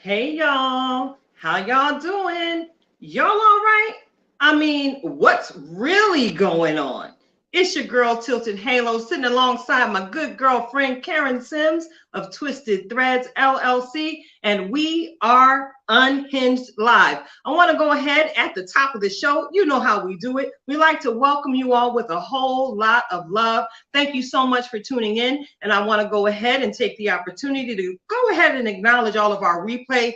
Hey y'all, how y'all doing? Y'all all right? I mean, what's really going on? It's your girl Tilted Halo sitting alongside my good girlfriend Karen Sims of Twisted Threads LLC, and we are Unhinged Live. I want to go ahead at the top of the show. You know how we do it. We like to welcome you all with a whole lot of love. Thank you so much for tuning in. And I want to go ahead and take the opportunity to go ahead and acknowledge all of our replay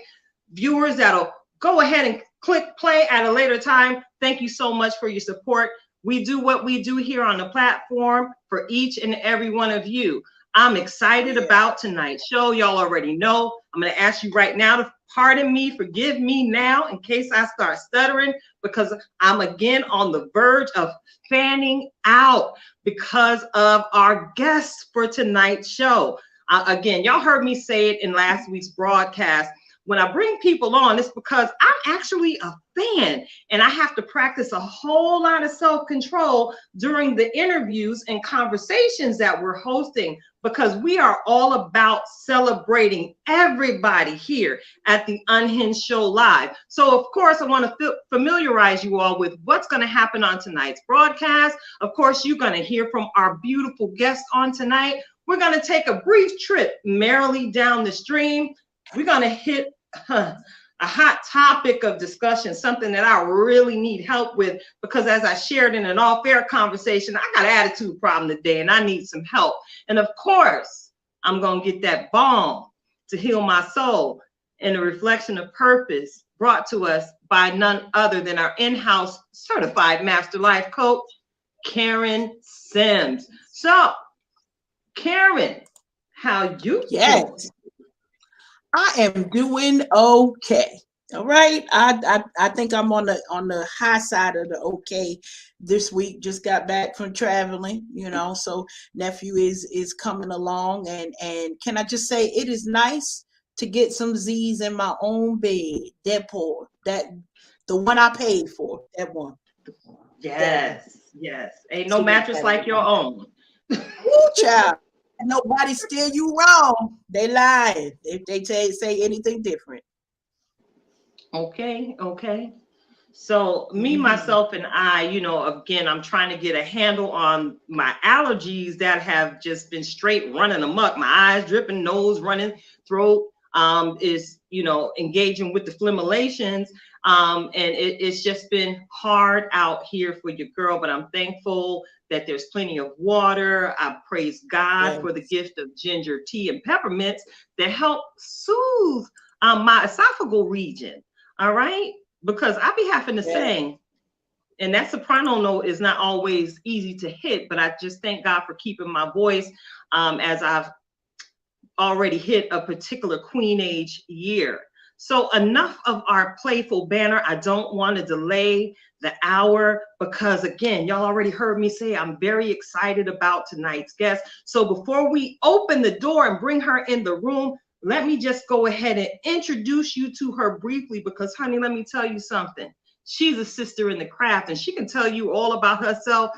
viewers that'll go ahead and click play at a later time. Thank you so much for your support. We do what we do here on the platform for each and every one of you. I'm excited about tonight's show. Y'all already know. I'm going to ask you right now to pardon me, forgive me now in case I start stuttering, because I'm again on the verge of fanning out because of our guests for tonight's show. Again, y'all heard me say it in last week's broadcast. When I bring people on, it's because I'm actually a fan and I have to practice a whole lot of self-control during the interviews and conversations that we're hosting, because we are all about celebrating everybody here at the Unhinged Show Live. So, of course, I want to familiarize you all with what's going to happen on tonight's broadcast. Of course, you're going to hear from our beautiful guests on tonight. We're going to take a brief trip merrily down the stream. We're going to hit a hot topic of discussion, something that I really need help with, because as I shared in an off-air conversation, I got an attitude problem today and I need some help. And of course, I'm going to get that balm to heal my soul in a reflection of purpose brought to us by none other than our in-house certified master life coach, Karen Sims. So, Karen, how you doing? I am doing okay. All right. I think I'm on the high side of the okay this week. Just got back from traveling, so nephew is coming along, and can I just say it is nice to get some Z's in my own bed. That the one I paid for, that one. Yes. Ain't no mattress like your own. Ooh, child. Nobody steer you wrong. They lying if they say anything different. Okay. So me, myself, and I, again, I'm trying to get a handle on my allergies that have just been straight running amok. My eyes dripping, nose running, throat is, engaging with the flammulations. And it's just been hard out here for your girl, but I'm thankful that there's plenty of water. I praise God for the gift of ginger tea and peppermints that help soothe my esophageal region. All right. Because I be having to sing, and that soprano note is not always easy to hit, but I just thank God for keeping my voice as I've already hit a particular queen age year. So enough of our playful banner. I don't want to delay the hour because, again, y'all already heard me say I'm very excited about tonight's guest. So before we open the door and bring her in the room, let me just go ahead and introduce you to her briefly, because, honey, let me tell you something. She's a sister in the craft, and she can tell you all about herself.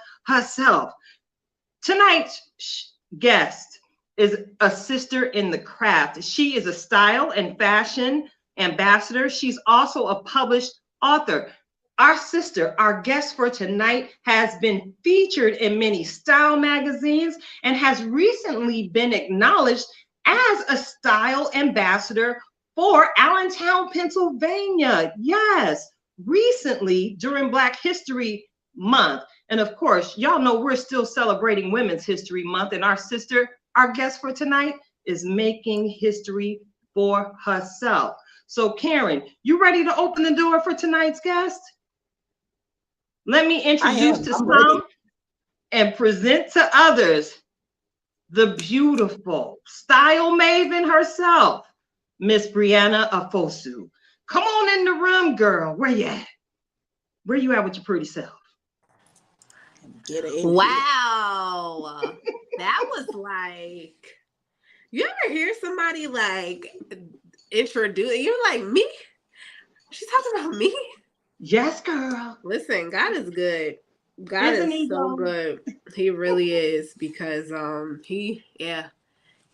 Tonight's guest is a sister in the craft. She is a style and fashion ambassador. She's also a published author. Our sister, our guest for tonight, has been featured in many style magazines and has recently been acknowledged as a style ambassador for Allentown, Pennsylvania. Yes, recently during Black History Month. And of course, y'all know we're still celebrating Women's History Month, and our sister, our guest for tonight, is making history for herself. So Karen, you ready to open the door for tonight's guest? Let me introduce to some and present to others the beautiful style maven herself, Miss Brieana Ofosu. Come on in the room, girl. Where you at? Where you at with your pretty self? Wow. That was like, you ever hear somebody like introduce you like me? She's talking about me? Yes, girl. Listen, God is good. God is so good. He really is, because he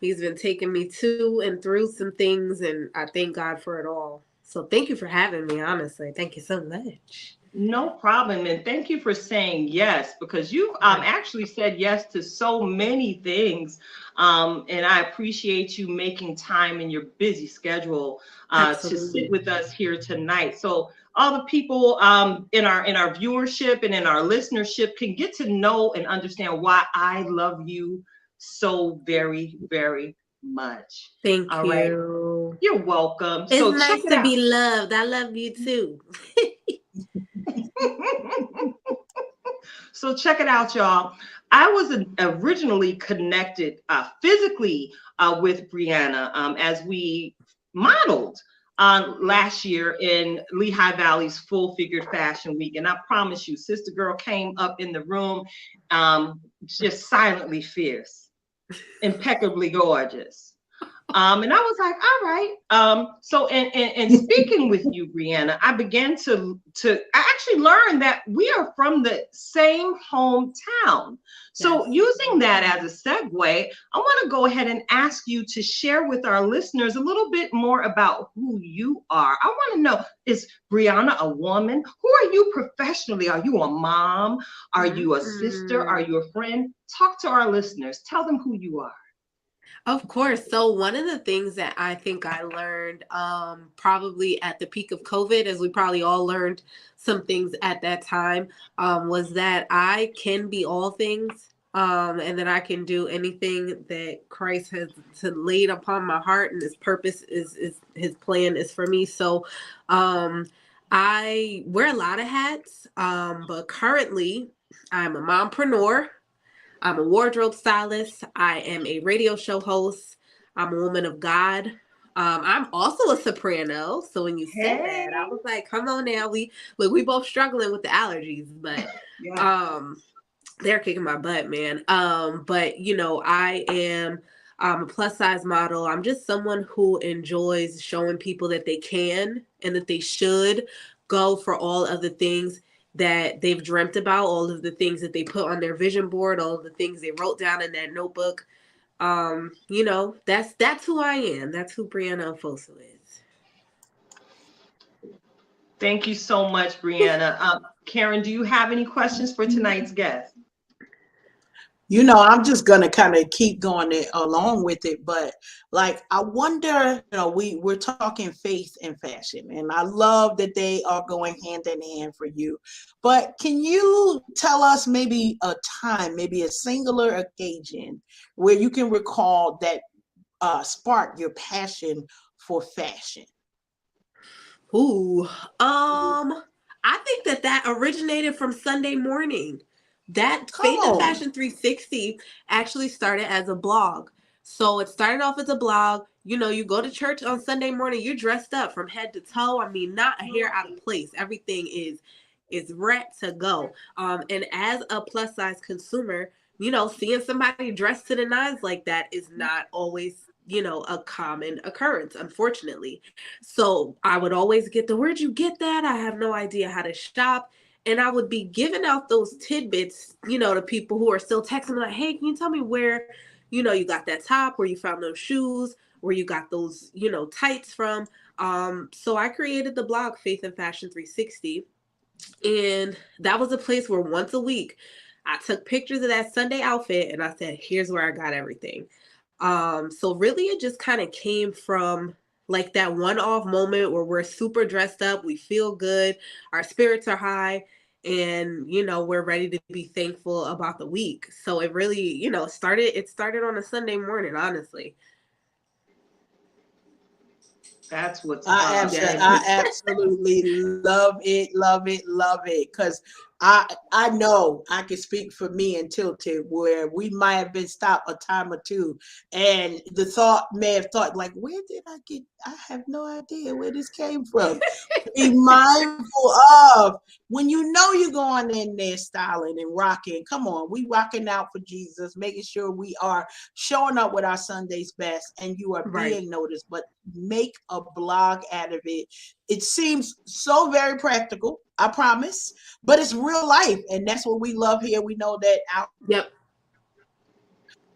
He's been taking me to and through some things, and I thank God for it all. So thank you for having me, honestly. Thank you so much. No problem. And thank you for saying yes, because you've actually said yes to so many things. And I appreciate you making time in your busy schedule to Absolutely. sit with us here tonight. So all the people in our viewership and in our listenership can get to know and understand why I love you so very, very much. Thank All right. you. You're welcome. It's So check nice it to out. be loved. I love you too. So check it out, y'all. I was originally connected physically with Brieana as we modeled last year in Lehigh Valley's Full Figured Fashion Week. And I promise you, Sister Girl came up in the room just silently fierce, impeccably gorgeous. And I was like, all right. So and speaking with you, Brieana, I began to I actually learned that we are from the same hometown. So Yes. using that as a segue, I want to go ahead and ask you to share with our listeners a little bit more about who you are. I want to know, is Brieana a woman? Who are you professionally? Are you a mom? Are you a sister? Are you a friend? Talk to our listeners. Tell them who you are. Of course. So one of the things that I think I learned probably at the peak of COVID, as we probably all learned some things at that time, was that I can be all things, and that I can do anything that Christ has laid upon my heart, and his purpose is his plan is for me. So I wear a lot of hats, but currently I'm a mompreneur. I'm a wardrobe stylist. I am a radio show host. I'm a woman of God. I'm also a soprano. So when you said that, I was like, come on now. We both struggling with the allergies, but they're kicking my butt, man. But I am a plus size model. I'm just someone who enjoys showing people that they can and that they should go for all of the things that they've dreamt about, all of the things that they put on their vision board, all of the things they wrote down in that notebook. That's who I am. That's who Brieana Ofoso is. Thank you so much, Brieana. Karen, do you have any questions for tonight's guest? I'm just gonna kind of keep going along with it, but like I wonder, we're talking faith and fashion, and I love that they are going hand in hand for you. But can you tell us maybe a time, maybe a singular occasion where you can recall that sparked your passion for fashion? Ooh, I think that originated from Sunday morning. That Faith and Fashion 360 actually started as a blog. So it started off as a blog. You go to church on Sunday morning, you're dressed up from head to toe. I mean, not a hair out of place. Everything is ready to go. And as a plus size consumer, seeing somebody dressed to the nines like that is not always a common occurrence, unfortunately. So I would always get where'd you get that? I have no idea how to shop. And I would be giving out those tidbits, to people who are still texting me like, hey, can you tell me where, you got that top, where you found those shoes, where you got those, tights from. So I created the blog Faith and Fashion 360. And that was a place where once a week I took pictures of that Sunday outfit and I said, here's where I got everything. So really it just kind of came from like that one-off moment where we're super dressed up, we feel good, our spirits are high, and we're ready to be thankful about the week. So it really, started on a Sunday morning, honestly. That's what's I absolutely love it, because I know I can speak for me and Tilted, where we might have been stopped a time or two, and the thought may have thought like, where did I get? I have no idea where this came from. Be mindful of when you're going in there styling and rocking. Come on, we rocking out for Jesus, making sure we are showing up with our Sunday's best, and you are being noticed. But make a blog out of it. It seems so very practical, I promise, but it's real life, and that's what we love here. We know that Yep.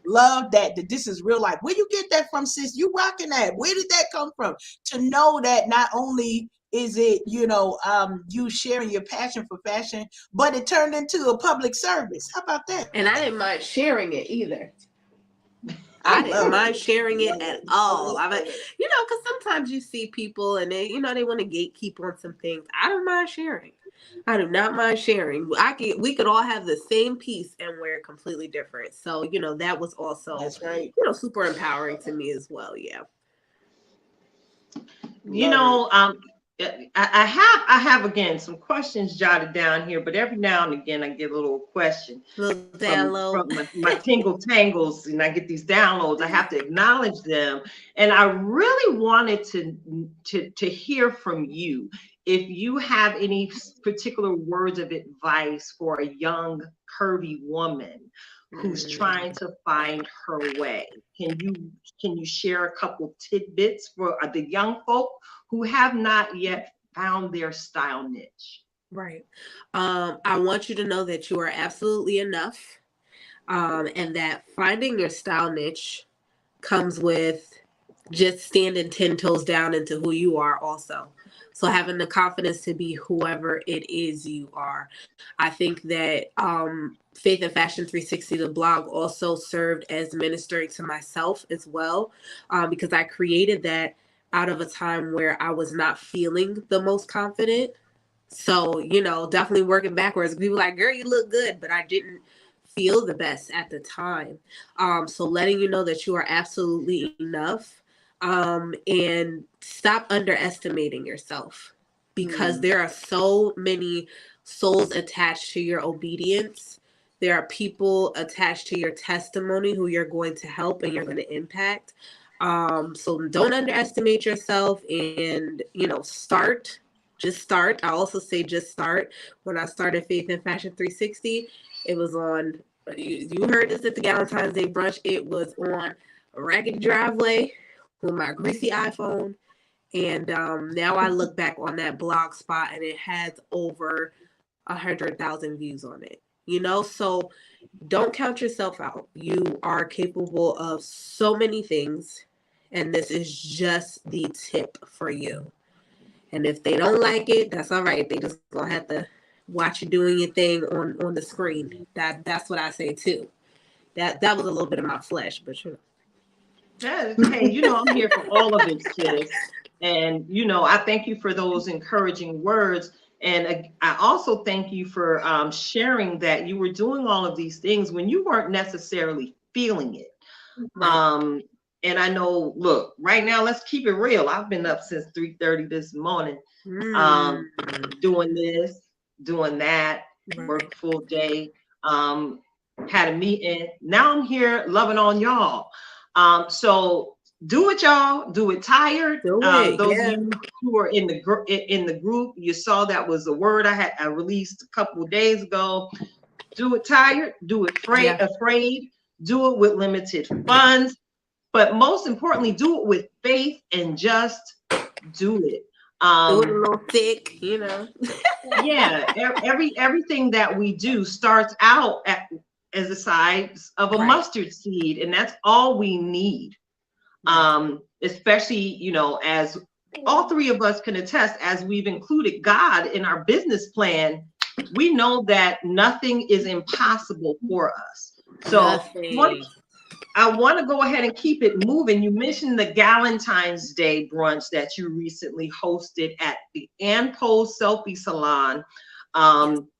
love that this is real life. Where you get that from, sis? You rocking that? Where did that come from? To know that not only is it, you sharing your passion for fashion, but it turned into a public service. How about that? And I didn't mind sharing it either. I didn't mind sharing it at all. I mean, because sometimes you see people and they, they want to gatekeep on some things. I don't mind sharing. I do not mind sharing. We could all have the same piece and wear it completely different. So, that was also, That's right. super empowering to me as well. Yeah. I have again some questions jotted down here, but every now and again I get a little question from my tingle tangles, and I get these downloads. I have to acknowledge them, and I really wanted to hear from you if you have any particular words of advice for a young curvy woman who's trying to find her way. Can you share a couple tidbits for the young folk who have not yet found their style niche? Right. I want you to know that you are absolutely enough, and that finding your style niche comes with just standing 10 toes down into who you are also. So having the confidence to be whoever it is you are. I think that Faith and Fashion 360, the blog, also served as ministering to myself as well, because I created that out of a time where I was not feeling the most confident. So, definitely working backwards. People like, girl, you look good, but I didn't feel the best at the time. So letting you know that you are absolutely enough. And stop underestimating yourself, because there are so many souls attached to your obedience. There are people attached to your testimony who you're going to help and you're going to impact. So don't underestimate yourself, and, start. Just start. I also say just start. When I started Faith and Fashion 360, it was on, you heard this at the Valentine's Day brunch, it was on a raggedy driveway with my greasy iPhone. And now I look back on that blog spot and it has over 100,000 views on it. So don't count yourself out. You are capable of so many things, and this is just the tip for you. And if they don't like it, that's all right. They just gonna have to watch you doing your thing on the screen. That's what I say too. That was a little bit of my flesh, but Hey, I'm here for all of it, sis. And, I thank you for those encouraging words. And I also thank you for sharing that you were doing all of these things when you weren't necessarily feeling it. Right. And I know, look, right now, let's keep it real. I've been up since 3:30 this morning, doing this, doing that, work full day, had a meeting. Now I'm here loving on y'all. So do it, y'all. Do it tired. Those of you who are in the group, you saw that was a word I released a couple of days ago. Do it tired. Do it afraid. Do it with limited funds. But most importantly, do it with faith and just do it. Do it a little thick, Yeah, everything that we do starts out as the size of a mustard seed, and that's all we need. Especially, as all three of us can attest, as we've included God in our business plan, we know that nothing is impossible for us. So I want to go ahead and keep it moving. You mentioned the Valentine's Day brunch that you recently hosted at the Ann Pole Selfie Salon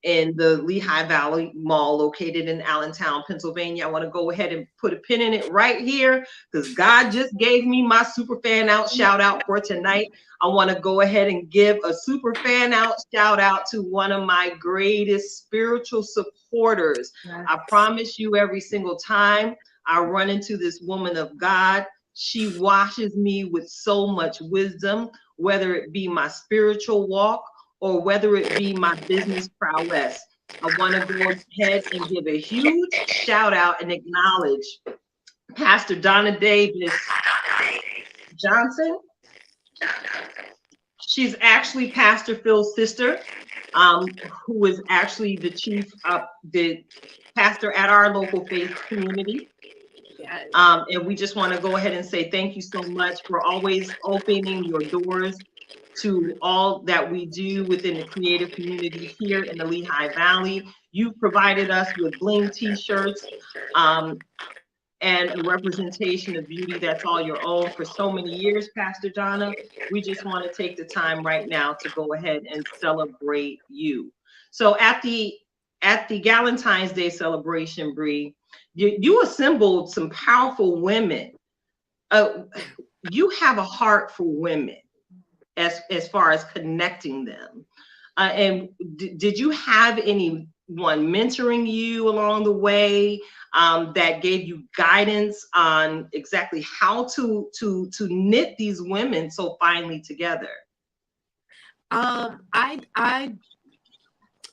in the Lehigh Valley Mall located in Allentown, Pennsylvania. I want to go ahead and put a pin in it right here because God just gave me my super fan out shout out for tonight. I want to go ahead and give a super fan out shout out to one of my greatest spiritual supporters. I promise you, every single time I run into this woman of God, she washes me with so much wisdom, whether it be my spiritual walk or whether it be my business prowess. I want to go ahead and give a huge shout out and acknowledge Pastor Donna Davis Johnson. She's actually Pastor Phil's sister, who is actually the chief, the pastor at our local faith community. And we just want to go ahead and say thank you so much for always opening your doors to all that we do within the creative community here in the Lehigh Valley. You've provided us with bling t-shirts and a representation of beauty that's all your own for so many years, Pastor Donna. We just want to take the time right now to go ahead and celebrate you. So at the Galentine's Day celebration, Bree, you assembled some powerful women. You have a heart for women as far as connecting them. And did you have anyone mentoring you along the way that gave you guidance on exactly how to knit these women so finely together?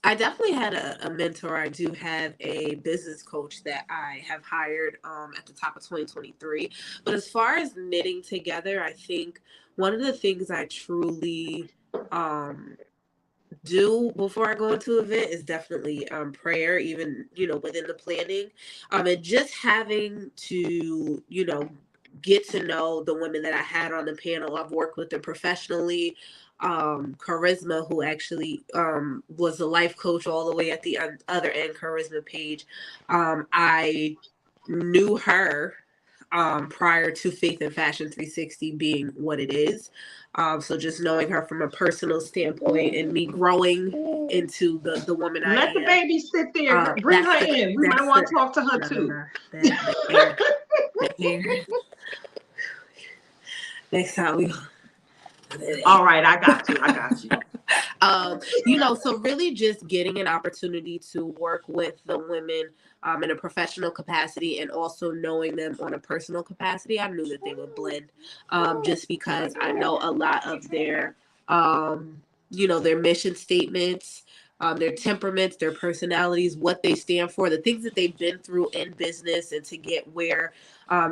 I definitely had a mentor. I do have a business coach that I have hired at the top of 2023. But as far as knitting together, I think one of the things I truly do before I go into an event is definitely prayer, even, within the planning. And just having to, get to know the women that I had on the panel. I've worked with them professionally. Charisma, who actually was a life coach all the way at the other end, Charisma Page. I knew her prior to Faith and Fashion 360 being what it is. So just knowing her from a personal standpoint and me growing into the woman I am. Let the baby sit there. Bring her in. We might want to talk to her too. The hair. Next time we. All right, I got you. So really just getting an opportunity to work with the women in a professional capacity and also knowing them on a personal capacity, I knew that they would blend just because I know a lot of their, their mission statements, their temperaments, their personalities, what they stand for, the things that they've been through in business and to get where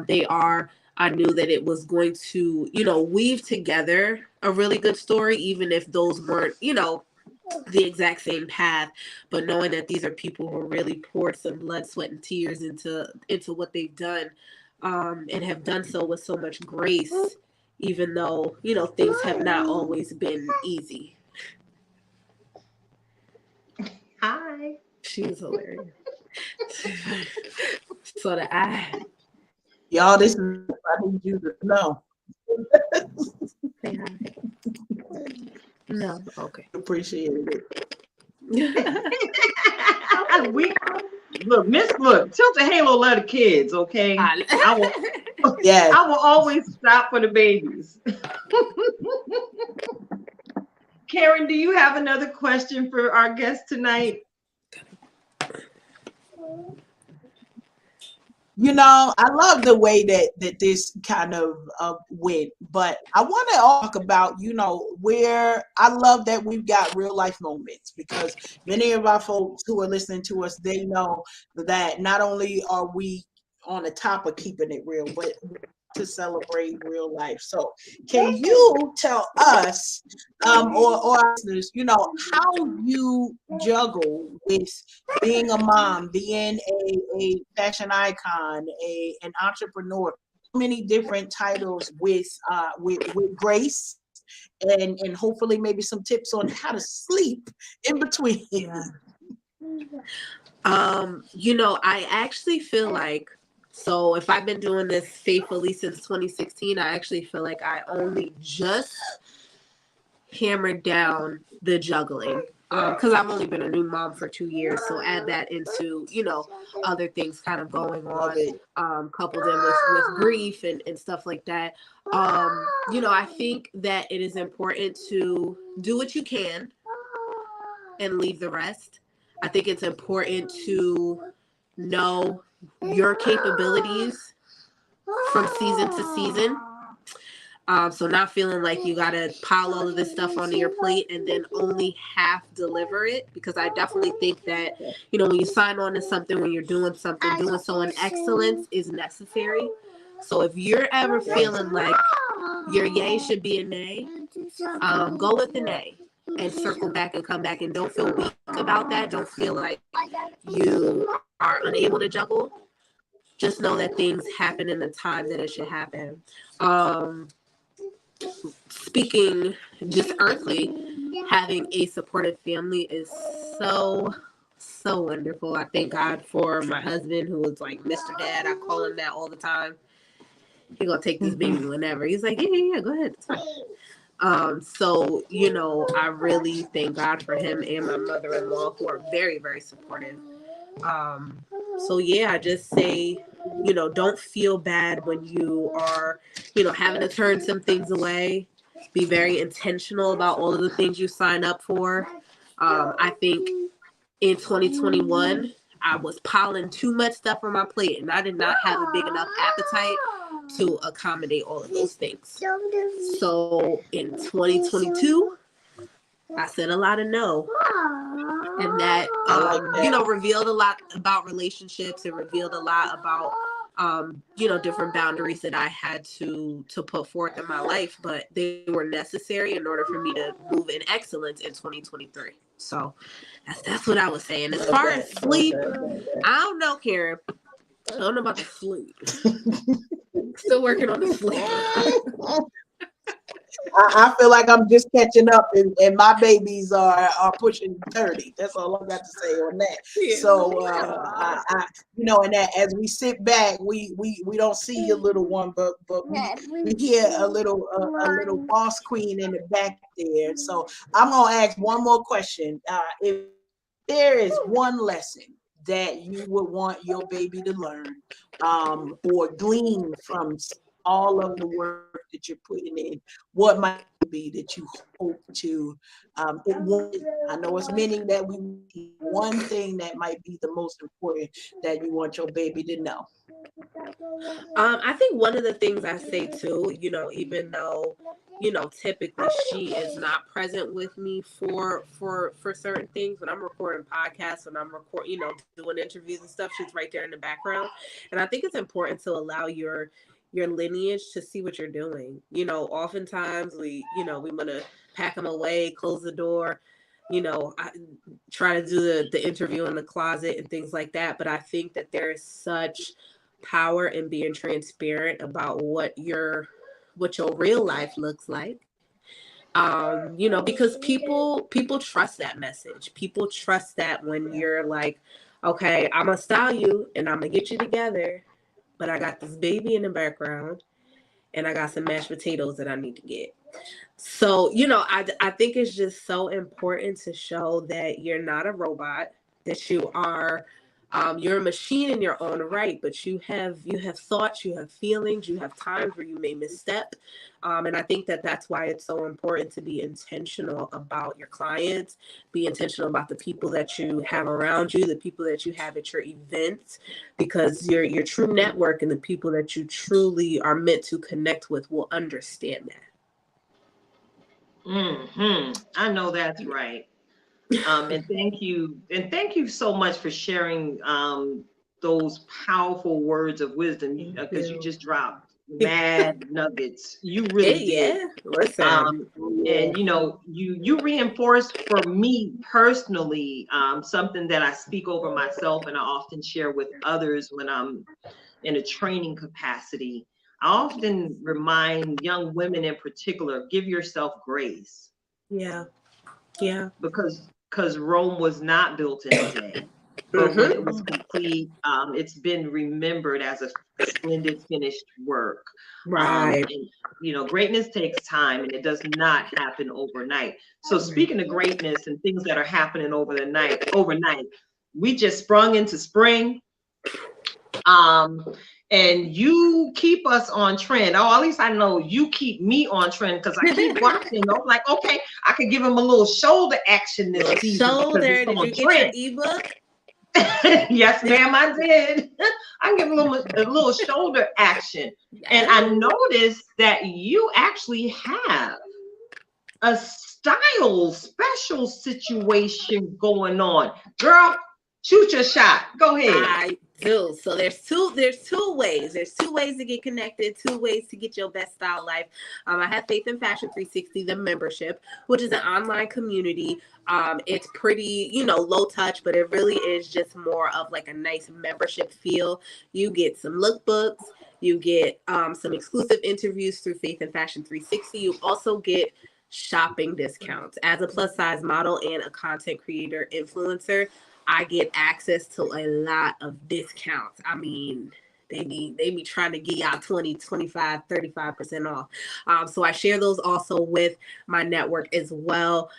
they are. I knew that it was going to, weave together a really good story, even if those weren't, the exact same path. But knowing that these are people who really poured some blood, sweat, and tears into what they've done, and have done so with so much grace, even though, things have not always been easy. Hi. She was hilarious. So that I... Y'all, this is what I need you to know. No, okay. Appreciate it. Look, Tilted Halo love the kids, okay? I will always stop for the babies. Karen, do you have another question for our guest tonight? I love the way that this kind of went, but I want to talk about, where I love that we've got real life moments, because many of our folks who are listening to us, they know that not only are we on the top of keeping it real, but to celebrate real life. So can you tell us or our listeners, how you juggle with being a mom, being a fashion icon, an entrepreneur, many different titles with grace, and hopefully maybe some tips on how to sleep in between. I actually feel like, so if I've been doing this faithfully since 2016, I actually feel like I only just hammered down the juggling, because I've only been a new mom for 2 years. So add that into, other things kind of going on, coupled in with grief and stuff like that. I think that it is important to do what you can and leave the rest. I think it's important to know your capabilities from season to season. So not feeling like you got to pile all of this stuff onto your plate and then only half deliver it. Because I definitely think that, when you sign on to something, when you're doing something, doing so in excellence is necessary. So if you're ever feeling like your yay should be a nay, go with the nay and circle back and come back, and don't feel weak about that. Don't feel like you are unable to juggle. just know that things happen in the time that it should happen. Speaking just earthly, having a supportive family is so wonderful. I thank God for my husband, who is like Mr. Dad. I call him that all the time. He gonna take this baby whenever. He's like, yeah, go ahead. It's fine. So, you know, I really thank God for him and my mother-in-law, who are very, very supportive. So yeah, I just say, you know, don't feel bad when you are, you know, having to turn some things away. Be very intentional about all of the things you sign up for. I think in 2021, I was piling too much stuff on my plate, and I did not have a big enough appetite to accommodate all of those things. So in 2022, I said a lot of no. And that, you know, revealed a lot about relationships. It revealed a lot about, you know, different boundaries that I had to put forth in my life, but they were necessary in order for me to move in excellence in 2023. So that's what I was saying. As far as sleep, I don't know, Karen. I don't know about the sleep. Still working on the sleep. I feel like I'm just catching up, and my babies are pushing 30. That's all I got to say on that. Yeah. So I you know, and that as we sit back, we don't see your little one, but we hear a little boss queen in the back there. So I'm gonna ask one more question. If there is one lesson that you would want your baby to learn, or glean from all of the work that you're putting in, what might be that you hope to, I know it's many that one thing that might be the most important that you want your baby to know? I think one of the things I say too, you know, even though, you know, typically she is not present with me for certain things, when I'm recording podcasts, when I'm you know, doing interviews and stuff, she's right there in the background. And I think it's important to allow your lineage to see what you're doing. You know, oftentimes we want to pack them away, close the door, you know, I try to do the interview in the closet and things like that. But I think that there is such power in being transparent about what your real life looks like. You know, because people trust that message. People trust that when you're like, okay, I'm gonna style you and I'm gonna get you together, but I got this baby in the background and I got some mashed potatoes that I need to get. So, you know, I think it's just so important to show that you're not a robot, that you are, you're a machine in your own right, but you have thoughts, you have feelings, you have times where you may misstep. And I think that that's why it's so important to be intentional about your clients, be intentional about the people that you have around you, the people that you have at your events, because your true network and the people that you truly are meant to connect with will understand that. I know that's right. And thank you so much for sharing those powerful words of wisdom, because you just dropped mad nuggets. You really did. Yeah, listen. And you know, you reinforced for me personally something that I speak over myself and I often share with others when I'm in a training capacity. I often remind young women in particular, give yourself grace. Yeah. Because Rome was not built in a day, but when it was complete, it's been remembered as a splendid finished work. Right. And, you know, greatness takes time and it does not happen overnight. So speaking of greatness and things that are happening overnight, we just sprung into spring. And you keep us on trend. Oh, at least I know you keep me on trend, because I keep watching. I'm like, okay, I could give him a little shoulder action this season. Shoulder, did you get your ebook? Yes, ma'am, I did. I give him a little shoulder action. Yes. And I noticed that you actually have a style special situation going on. Girl, shoot your shot. Go ahead. do. So there's two ways. There's two ways to get connected, two ways to get your best style life. I have Faith and Fashion 360, the membership, which is an online community. It's pretty, low touch, but it really is just more of like a nice membership feel. You get some lookbooks, you get some exclusive interviews through Faith and Fashion 360. You also get shopping discounts. As a plus size model and a content creator influencer, I get access to a lot of discounts. I mean, they be trying to get y'all 20, 25, 35% off. So I share those also with my network as well.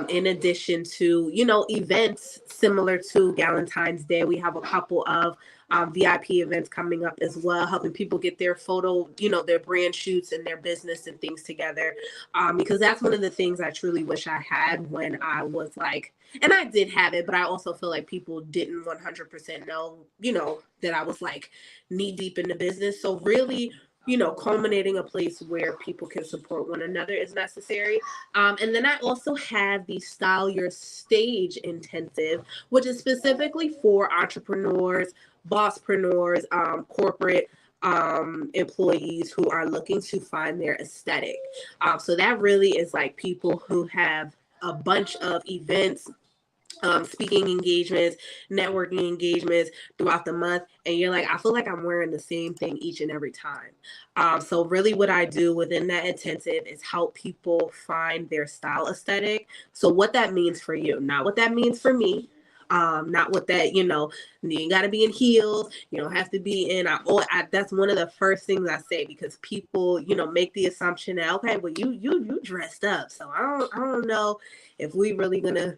In addition to, events similar to Valentine's Day, we have a couple of VIP events coming up as well, helping people get their photo, their brand shoots and their business and things together. Because that's one of the things I truly wish I had when I was like, and I did have it, but I also feel like people didn't 100% know, that I was like knee deep in the business. So really, culminating a place where people can support one another is necessary. And then I also have the Style Your Stage Intensive, which is specifically for entrepreneurs, bosspreneurs, corporate employees who are looking to find their aesthetic. So that really is like people who have a bunch of events, speaking engagements, networking engagements throughout the month, and you're like, I feel like I'm wearing the same thing each and every time. So really what I do within that intensive is help people find their style aesthetic. So what that means for you, not what that means for me. Not what that, you ain't got to be in heels. You don't have to be in, that's one of the first things I say, because people, make the assumption that, okay, well, you dressed up. So I don't know if we really gonna,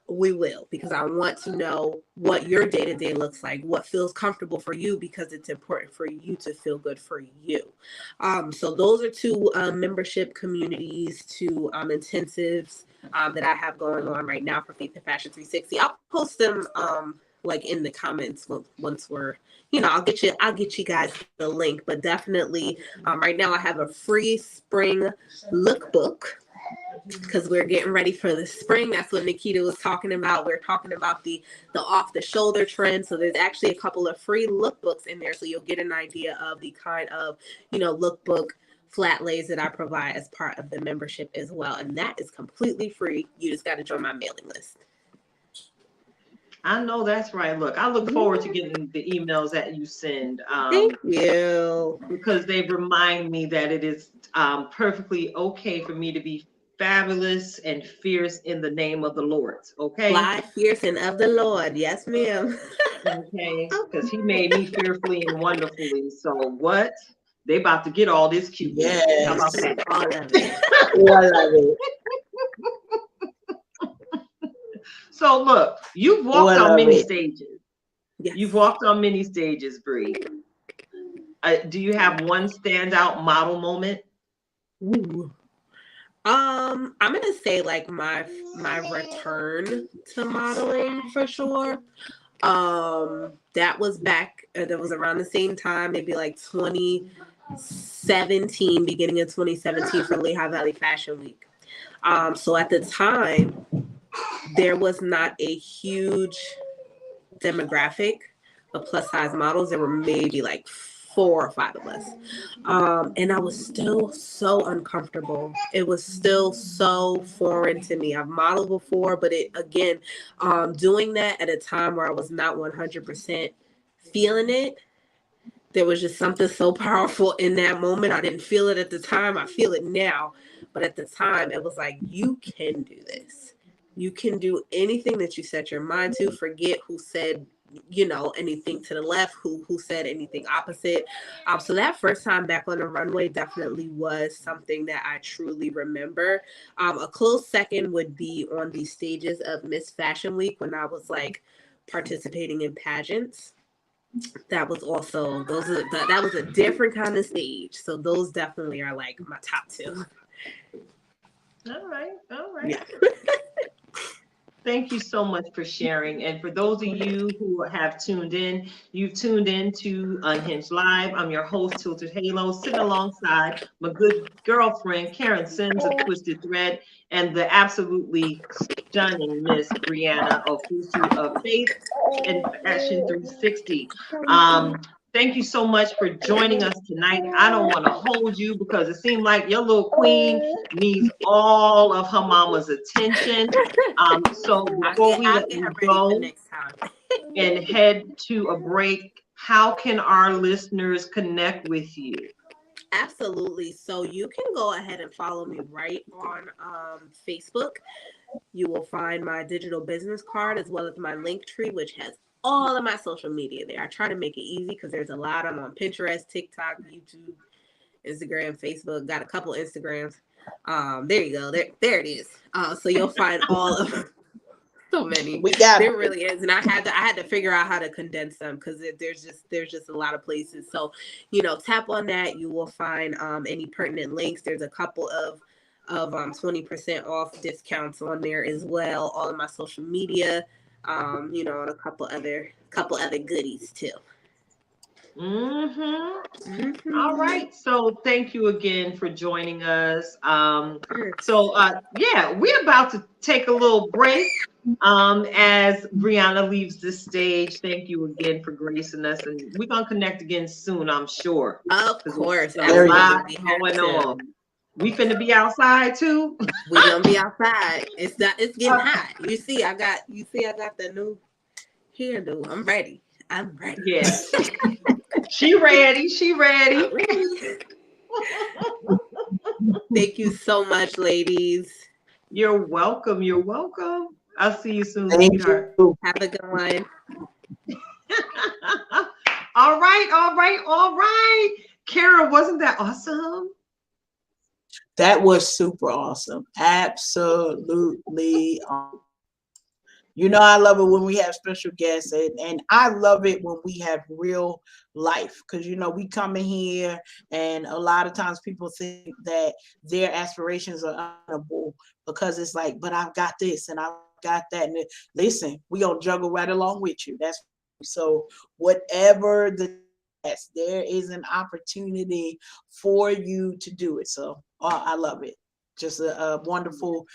we will, because I want to know what your day-to-day looks like, what feels comfortable for you, because it's important for you to feel good for you. So those are two membership communities, two intensives that I have going on right now for Faith and Fashion 360. I'll post them like in the comments once we're, I'll get you guys the link. But definitely right now I have a free spring lookbook, because we're getting ready for the spring. That's what Nikita was talking about. We're talking about the off the shoulder trend. So there's actually a couple of free lookbooks in there, so you'll get an idea of the kind of lookbook flat lays that I provide as part of the membership as well. And that is completely free. You just got to join my mailing list. I know that's right. Look, I look forward to getting the emails that you send. Thank you. Because they remind me that it is perfectly okay for me to be fabulous and fierce in the name of the Lord. Okay. Fly, fierce, and of the Lord. Yes, ma'am. Okay. Because he made me fearfully and wonderfully. So what? They about to get all this cute. Yes. How about that? All of it. I love it. So look, you've walked on many stages. Yes. You've walked on many stages, Bree. Do you have one standout model moment? Ooh. I'm gonna say like my return to modeling for sure. That was back. That was around the same time, maybe like 2017, beginning of 2017 for Lehigh Valley Fashion Week. So at the time, there was not a huge demographic of plus size models. There were maybe like 4 or 5 of us. And I was still so uncomfortable. It was still so foreign to me. I've modeled before, but doing that at a time where I was not 100% feeling it, there was just something so powerful in that moment. I didn't feel it at the time. I feel it now. But at the time, it was like, you can do this. You can do anything that you set your mind to. Forget who said, anything to the left, who said anything opposite. So that first time back on the runway definitely was something that I truly remember. A close second would be on the stages of Miss Fashion Week when I was like participating in pageants. That was also that was a different kind of stage. So those definitely are like my top 2. All right. Yeah. Thank you so much for sharing. And for those of you who have tuned in, you've tuned in to Unhinged Live. I'm your host, Tylted Halo, sitting alongside my good girlfriend, Karen Sims of Twisted Thread, and the absolutely stunning Miss Brieana Ofusu of Faith and Fashion 360. Thank you so much for joining us tonight. I don't want to hold you because it seemed like your little queen needs all of her mama's attention. So before we let you go and head to a break, how can our listeners connect with you? Absolutely. So you can go ahead and follow me right on Facebook. You will find my digital business card as well as my link tree, which has all of my social media there. I try to make it easy because there's a lot. I'm on Pinterest, TikTok, YouTube, Instagram, Facebook. Got a couple Instagrams. There you go. There it is. So you'll find all of so many. There really is, and I had to figure out how to condense them because there's just a lot of places. So, tap on that. You will find any pertinent links. There's a couple of 20% off discounts on there as well. All of my social media, and a couple other goodies too. All right. So thank you again for joining us. We're about to take a little break. As Brieana leaves the stage, thank you again for gracing us, and we're gonna connect again soon, I'm sure. Of course, there's a lot going on. We finna be outside too. We gonna be outside. It's getting hot. You see, I got the new hairdo. I'm ready. Yes. She ready. Thank you so much, ladies. You're welcome. I'll see you soon, sweetheart. Have a good one. All right. Kara, wasn't that awesome? That was super awesome. Absolutely awesome. I love it when we have special guests, and I love it when we have real life because, we come in here and a lot of times people think that their aspirations are honorable because it's like, but I've got this and I've got that. And listen, we gonna juggle right along with you. That's so whatever there is an opportunity for you to do it. So I love it. Just a wonderful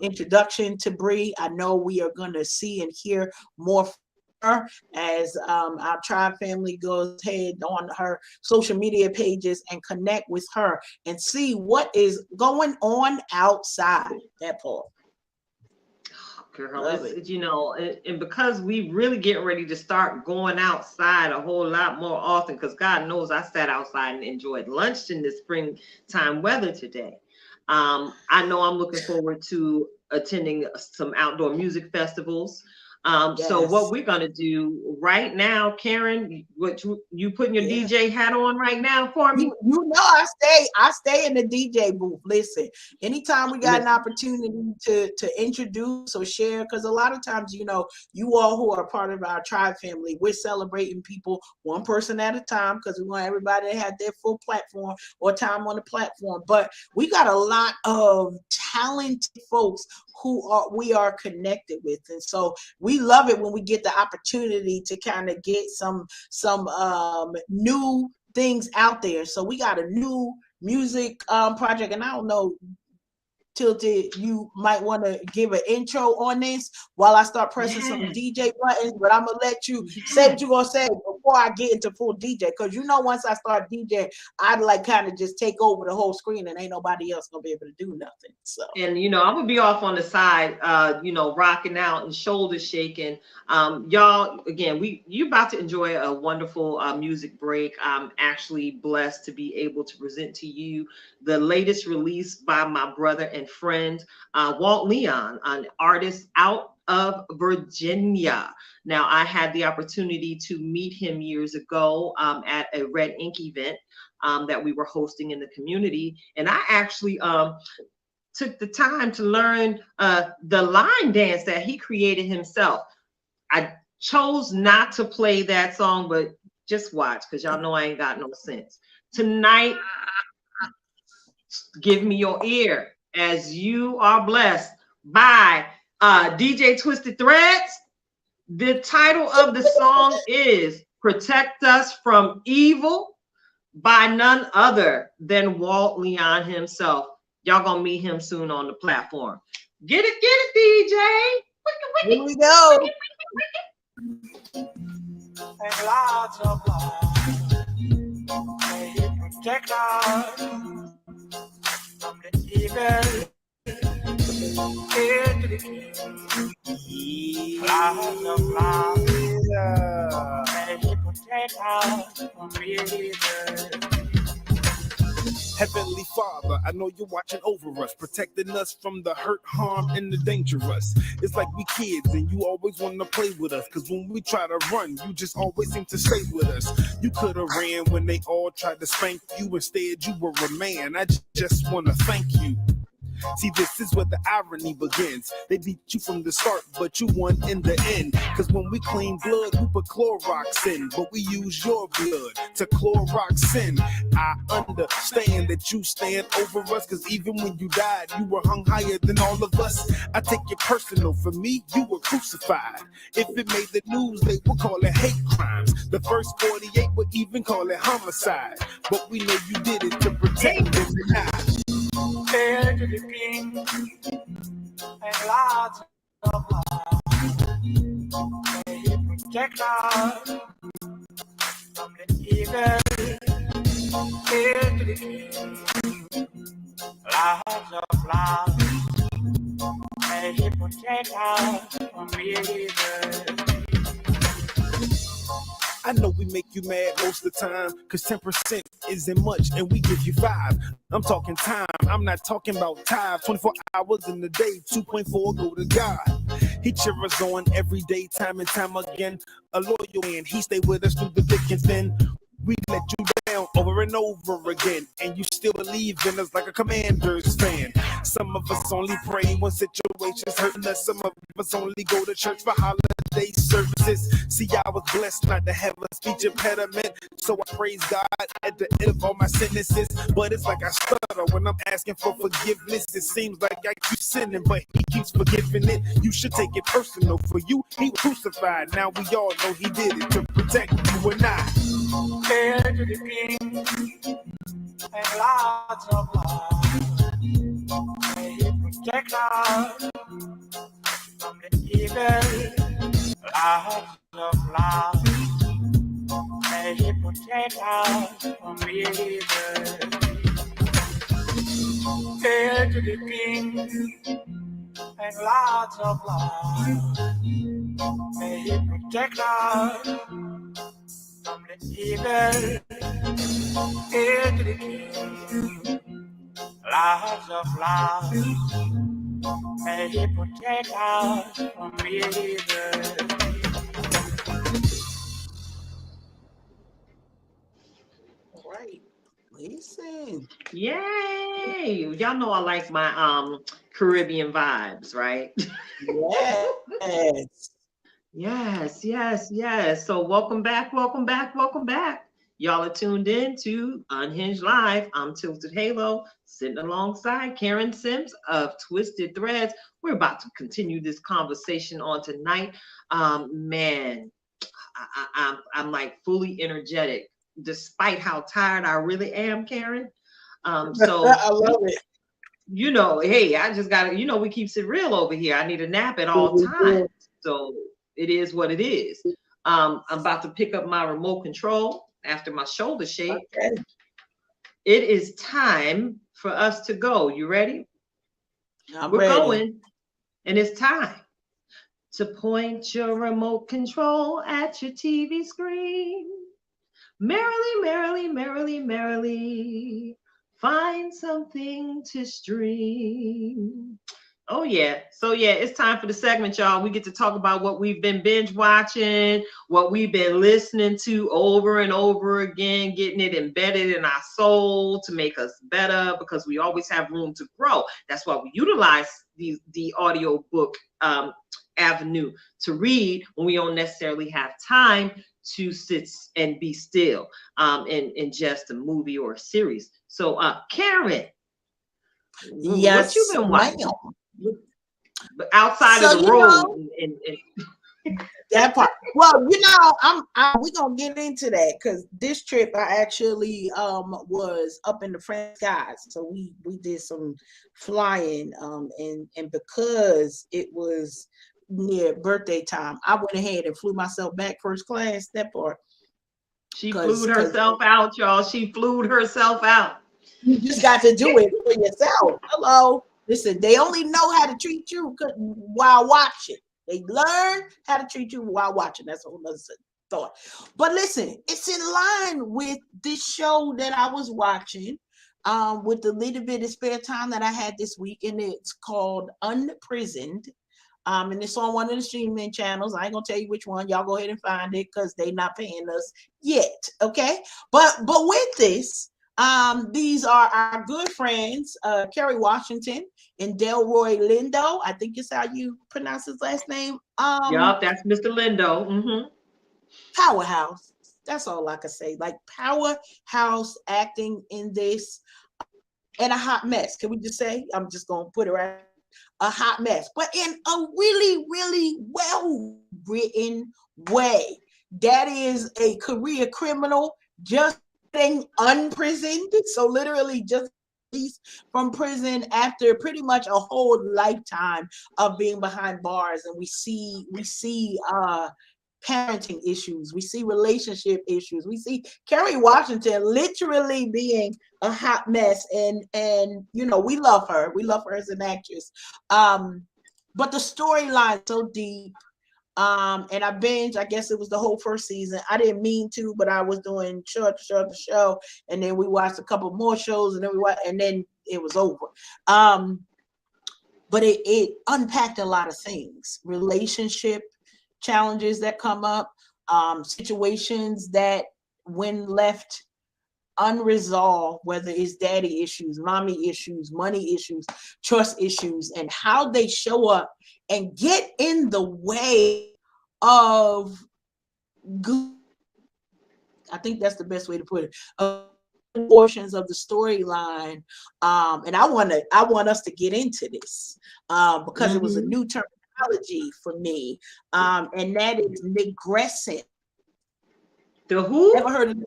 introduction to Bree. I know we are going to see and hear more from her as our tribe family goes ahead on her social media pages and connect with her and see what is going on outside that part. Girl, and because we really getting ready to start going outside a whole lot more often, because God knows I sat outside and enjoyed lunch in the springtime weather today. I know I'm looking forward to attending some outdoor music festivals. Yes. So what we're gonna do right now, Karen, what you putting your DJ hat on right now for me? I stay in the DJ booth. Listen, anytime we got an opportunity to introduce or share, because a lot of times, you all who are part of our tribe family, we're celebrating people one person at a time because we want everybody to have their full platform or time on the platform. But we got a lot of talented folks who we are connected with, and so we love it when we get the opportunity to kind of get some new things out there. So we got a new music project, and I don't know, Tilted, you might want to give an intro on this while I start pressing some DJ buttons, but I'm gonna let you say what you're gonna say before I get into full DJ, because once I start DJ, I'd like kind of just take over the whole screen and ain't nobody else gonna be able to do nothing. So, and I'm gonna be off on the side, rocking out and shoulder shaking. Y'all, again, you about to enjoy a wonderful music break. I'm actually blessed to be able to present to you the latest release by my brother and friend, Walt Leon, an artist out of Virginia. Now, I had the opportunity to meet him years ago at a Red Ink event that we were hosting in the community. And I actually took the time to learn the line dance that he created himself. I chose not to play that song, but just watch, because y'all know I ain't got no sense. Tonight, give me your ear as you are blessed by DJ Twisted Threads. The title of the song is Protect Us from Evil by none other than Walt Leon himself. Y'all gonna meet him soon on the platform. Get it, DJ. Here we go. And lots of love. May He protect us from the evil. Into the king. Lots of love. May He protect us from evil. Heavenly Father, I know you're watching over us, protecting us from the hurt, harm, and the dangerous. It's like we kids and you always want to play with us, because when we try to run, you just always seem to stay with us. You could have ran when they all tried to spank you. Instead, you were a man. I just want to thank you. See, this is where the irony begins. They beat you from the start, but you won in the end. Cause when we clean blood, we put Clorox in, but we use your blood to Clorox in. I understand that you stand over us, cause even when you died, you were hung higher than all of us. I take it personal. For me, you were crucified. If it made the news, they would call it hate crimes. The first 48 would even call it homicide. But we know you did it to protect them and I. Hail to the King, and lots of love. May He protect us from the evil. Hail to the King, lots of love. May He protect us from evil. I know we make you mad most of the time, cause 10% isn't much and we give you 5. I'm talking time, I'm not talking about time. 24 hours in the day, 2.4 go to God. He cheer us on every day, time and time again. A loyal man, he stay with us through the thick and thin. We let you down over and over again, and you still believe in us like a Commanders fan. Some of us only pray when situations hurting us. Some of us only go to church for holiday services. See, I was blessed not to have a speech impediment, so I praise God at the end of all my sentences. But it's like I stutter when I'm asking for forgiveness. It seems like I keep sinning, but He keeps forgiving it. You should take it personal. For you, He was crucified. Now we all know He did it to protect you and I. Hail to the King, and lots of love. May He protect us from the evil. Lots of love. May He protect us from evil. Hail to the King, and lots of love. May He protect us from the evil. Hail to the King, lots of love. May He protect us from evil. All right. Listen. Yay! Y'all know I like my Caribbean vibes, right? Yes. Yes. So welcome back. Y'all are tuned in to Unhinged Live. I'm Tilted Halo, sitting alongside Karen Sims of Twisted Threads. We're about to continue this conversation on tonight. Man, I'm like fully energetic, despite how tired I really am, Karen. So I love it. You know, hey, I just got to, we keep it real over here. I need a nap at all times. So it is what it is. I'm about to pick up my remote control after my shoulder shake. Okay. It is time for us to go. You ready? We're ready. going, and it's time to point your remote control at your TV screen. Merrily, find something to stream. Oh yeah. So yeah, it's time for the segment, y'all. We get to talk about what we've been binge watching, what we've been listening to over and over again, getting it embedded in our soul to make us better, because we always have room to grow. That's why we utilize the audio book avenue to read when we don't necessarily have time to sit and be still in just a movie or a series. So Karen, yes, what you been watching? ma'am. Outside of the road and That part. Well, we're gonna get into that because this trip I actually was up in the French skies. So we did some flying and because it was near birthday time, I went ahead and flew myself back first class. That part. She flew herself out, y'all. She flew herself out. You just got to do it for yourself. Hello. Listen, they only know how to treat you while watching. They learn how to treat you while watching. That's a whole other thought. But listen, it's in line with this show that I was watching with the little bit of spare time that I had this week, and it's called Unprisoned. And it's on one of the streaming channels. I ain't gonna tell you which one. Y'all go ahead and find it because they're not paying us yet. Okay. But with this, these are our good friends, Kerry Washington and Delroy Lindo. I think it's how you pronounce his last name. Yup, that's Mr. Lindo. Mm-hmm. Powerhouse. That's all I can say. Like powerhouse acting in this, and a hot mess. Can we just say? I'm just gonna put it right. A hot mess, but in a really, really well written way. That is a career criminal just getting unprisoned. So literally just released from prison after pretty much a whole lifetime of being behind bars. And we see parenting issues, we see relationship issues, we see Kerry Washington literally being a hot mess, and we love her as an actress, but the storyline so deep, and I guess it was the whole first season. I didn't mean to, but I was doing show to show, and then we watched a couple more shows, and then it was over. But it unpacked a lot of things, relationship challenges that come up, situations that when left unresolved, whether it's daddy issues, mommy issues, money issues, trust issues, and how they show up and get in the way of good. I think that's the best way to put it. Portions of the storyline, and I want us to get into this because it was a new terminology for me, and that is negressing. The who? Never heard of it in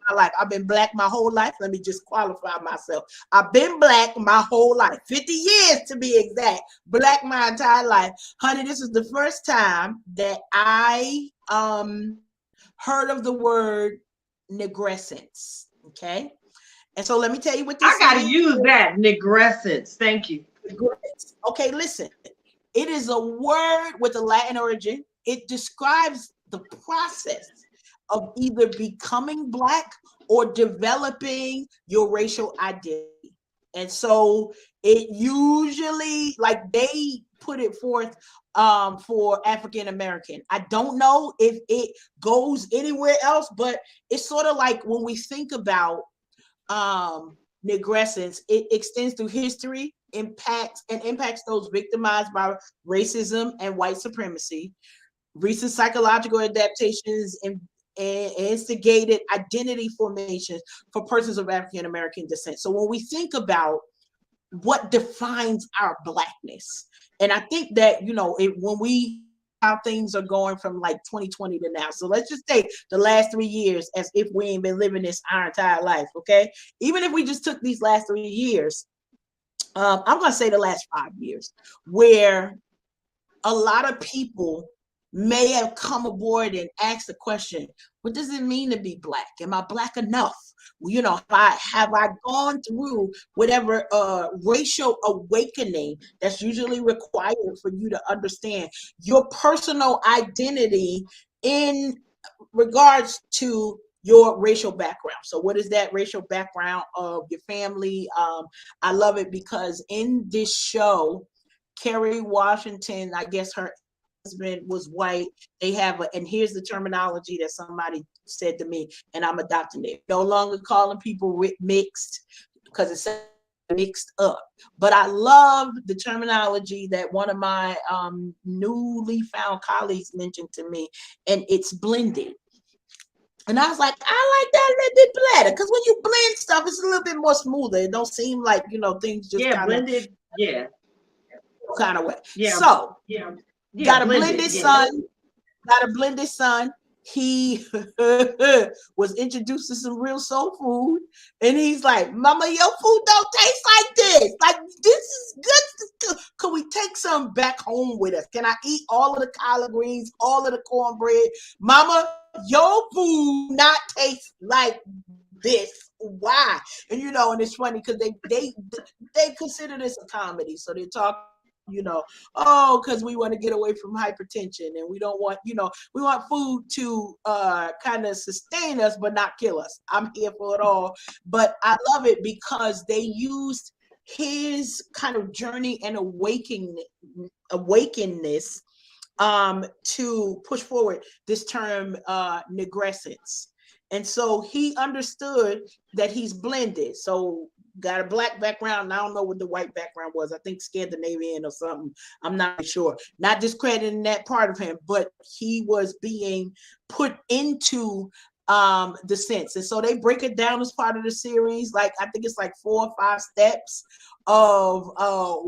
my life. I've been black my whole life. Let me just qualify myself. I've been black my whole life, 50 years to be exact. Black my entire life, honey. This is the first time that I heard of the word negressence. Okay. And so let me tell you what this is. I got to use that, negressence. Thank you. Okay, listen. It is a word with a Latin origin. It describes the process of either becoming Black or developing your racial identity. And so it usually, like, they put it forth for African American. I don't know if it goes anywhere else, but it's sort of like when we think about negressence, it extends through history, impacts those victimized by racism and white supremacy. Recent psychological adaptations and instigated identity formations for persons of African American descent. So when we think about what defines our Blackness, and I think that when we how things are going from like 2020 to now. So let's just take the last 3 years as if we ain't been living this our entire life, okay? Even if we just took these last 3 years, I'm going to say the last 5 years, where a lot of people may have come aboard and asked the question, what does it mean to be Black? Am I Black enough? Have I gone through whatever racial awakening that's usually required for you to understand your personal identity in regards to your racial background? So what is that racial background of your family? I love it because in this show, Kerry Washington, I guess her husband was white. They have and here's the terminology that somebody said to me, and I'm adopting it. No longer calling people mixed because it's mixed up. But I love the terminology that one of my newly found colleagues mentioned to me, and it's blended. And I was like, I like that a little bit better because when you blend stuff, it's a little bit more smoother. It don't seem like things just blended, kind of way. Yeah. So yeah. Got a blended son. got a blended son. He was introduced to some real soul food, and he's like, "Mama, your food don't taste like this. Like this is good. Could we take some back home with us? Can I eat all of the collard greens, all of the cornbread? Mama, your food not taste like this. Why?" And and it's funny because they consider this a comedy, so they talk. Oh, because we want to get away from hypertension and we don't want, we want food to kind of sustain us but not kill us. I'm here for it all. But I love it because they used his kind of journey and awakenness to push forward this term negrescence. And so he understood that he's blended. So got a black background. I don't know what the white background was. I think Scandinavian or something. I'm not sure. Not discrediting that part of him, but he was being put into the sense. And so they break it down as part of the series. Like, I think it's like 4 or 5 steps of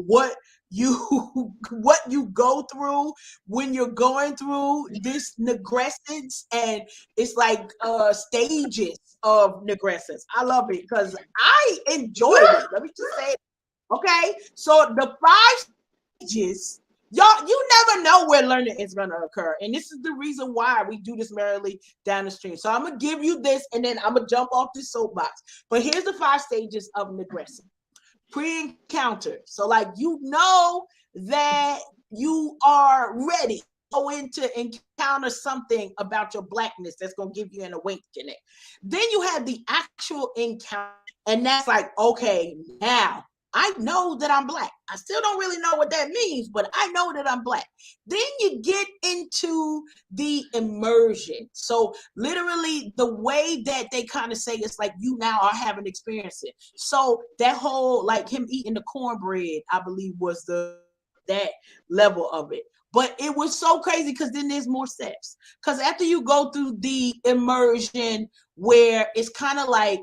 what you go through when you're going through this negrescence, and it's like stages of negrescence. I love it because I enjoyed it. Let me just say it. Okay, so the 5 stages, y'all, you never know where learning is going to occur, and this is the reason why we do this merrily down the stream. So I'm gonna give you this, and then I'm gonna jump off this soapbox. But here's the 5 stages of negression. Pre-encounter. So like, that you are ready to go into encounter something about your blackness that's going to give you an awakening. Then you have the actual encounter, and that's like, okay, now I know that I'm black. I still don't really know what that means, but I know that I'm black. Then you get into the immersion. So literally the way that they kind of say it's like you now are having experience it. So that whole, like him eating the cornbread, I believe was that level of it. But it was so crazy because then there's more steps. Because after you go through the immersion, where it's kind of like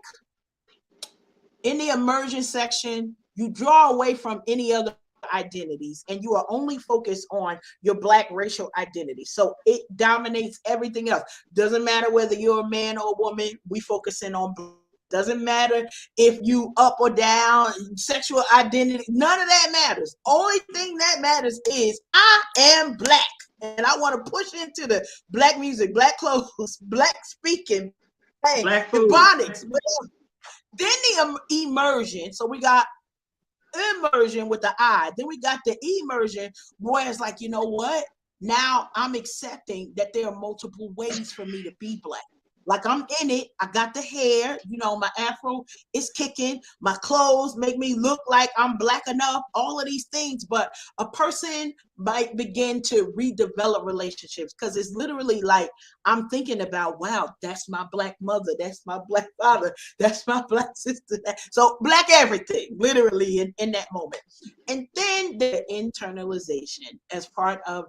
in the immersion section, you draw away from any other identities and you are only focused on your black racial identity. So it dominates everything else. Doesn't matter whether you're a man or a woman, we focusing on black. Doesn't matter if you up or down, sexual identity, none of that matters. Only thing that matters is I am black. And I want to push into the black music, black clothes, black speaking, Black the food. bonics, whatever. Then the immersion. So we got immersion with the I. Then we got the immersion where it's like, you know what? Now I'm accepting that there are multiple ways for me to be black. Like I'm in it. I got the hair, my afro is kicking. My clothes make me look like I'm black enough. All of these things. But a person might begin to redevelop relationships because it's literally like I'm thinking about, wow, that's my black mother. That's my black father. That's my black sister. So black everything, literally in that moment. And then the internalization as part of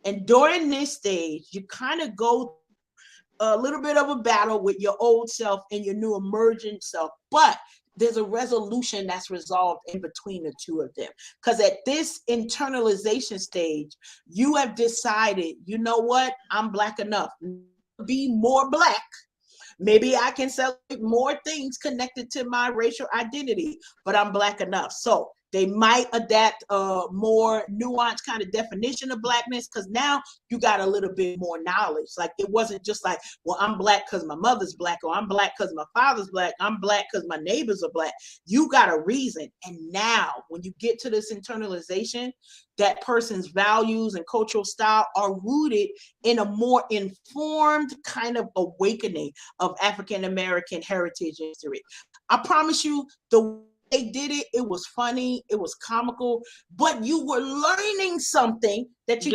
and during this stage, you kind of go a little bit of a battle with your old self and your new emergent self, but there's a resolution that's resolved in between the two of them. Because at this internalization stage, you have decided, you know what, I'm black enough. Be more black. Maybe I can celebrate more things connected to my racial identity, but I'm black enough. So they might adapt a more nuanced kind of definition of blackness because now you got a little bit more knowledge. Like it wasn't just like, well, I'm black because my mother's black, or I'm black because my father's black, I'm black because my neighbors are black. You got a reason. And now when you get to this internalization, that person's values and cultural style are rooted in a more informed kind of awakening of African-American heritage and history. I promise you, the they did it, it was funny, it was comical, but you were learning something that you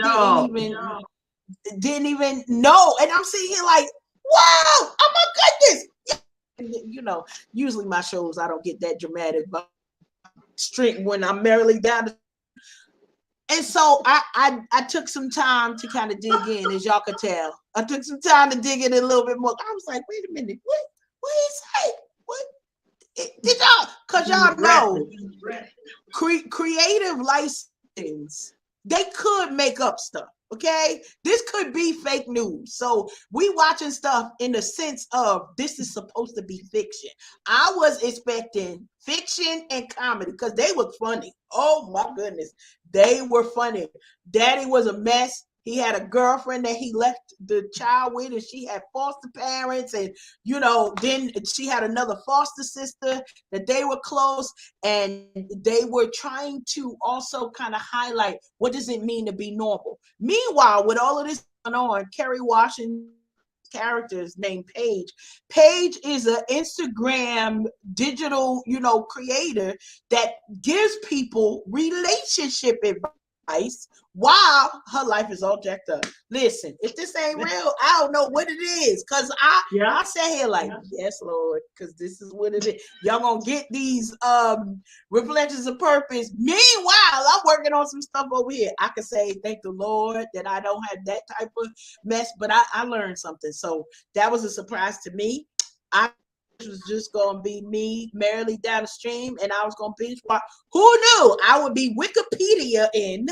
didn't even know. And I'm sitting here like, wow, oh my goodness. Usually my shows I don't get that dramatic, but strength when I'm merrily down. And so I took some time to kind of dig in, as y'all could tell. I took some time to dig in a little bit more. I was like, wait a minute, what is that? What? Did y'all, because y'all know creative license, they could make up stuff. Okay, this could be fake news. So we watching stuff in the sense of this is supposed to be fiction. I was expecting fiction and comedy because they were funny. Oh my goodness, they were funny. Daddy was a mess. He had a girlfriend that he left the child with, and she had foster parents, and then she had another foster sister that they were close, and they were trying to also kind of highlight what does it mean to be normal. Meanwhile, with all of this going on, Kerry Washington characters named Paige. Paige is an Instagram digital, creator that gives people relationship advice while her life is all jacked up. Listen, if this ain't real, I don't know what it is. Cause I sat here like, yes, Lord, because this is what it is. Y'all gonna get these reflections of purpose. Meanwhile, I'm working on some stuff over here. I can say thank the Lord that I don't have that type of mess, but I learned something. So that was a surprise to me. I was just gonna be me merrily down the stream, and I was gonna binge watch. Who knew I would be Wikipedia in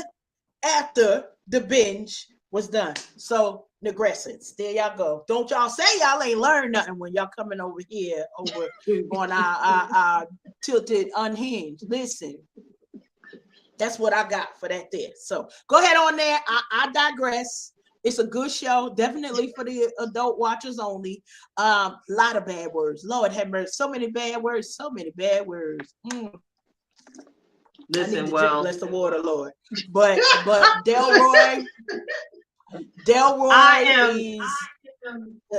after the binge was done? So Negressence, there y'all go. Don't y'all say y'all ain't learned nothing when y'all coming over here over on our Tilted Unhinged. Listen, that's what I got for that there. So go ahead on there. I digress. It's a good show, definitely for the adult watchers only. Lot of bad words. Lord have mercy. So many bad words. So many bad words. Listen, I need to bless the water, Lord. But Delroy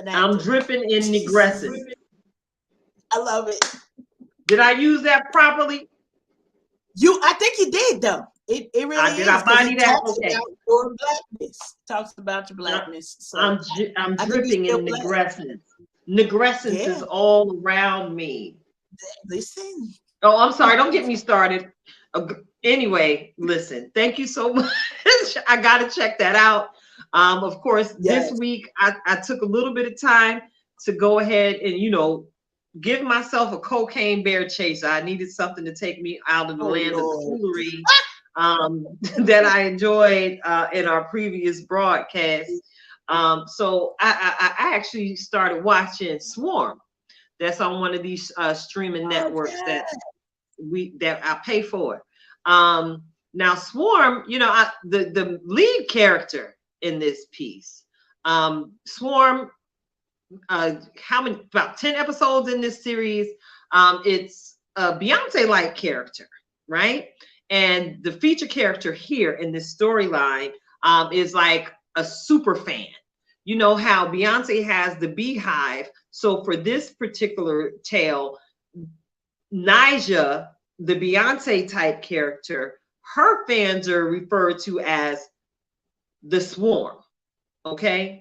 I'm dripping in Negressence. I love it. Did I use that properly? I think you did though. It really did. I body that? Okay. About your blackness. Talks about your blackness. So I'm dripping in Negressence. Negressence is all around me. Listen. Oh, I'm sorry. Don't get me started. Anyway, listen. Thank you so much. I got to check that out. Of course, this week I took a little bit of time to go ahead and give myself a cocaine bear chaser. I needed something to take me out of the land of foolery that I enjoyed in our previous broadcast. So I actually started watching Swarm. That's on one of these streaming networks that I pay for. Now Swarm, the lead character in this piece, Swarm. About 10 episodes in this series. It's a Beyonce-like character, right? And the feature character here in this storyline is like a super fan. You know how Beyonce has the Beehive. So for this particular tale, Nyjah, the Beyonce type character, her fans are referred to as the Swarm. Okay.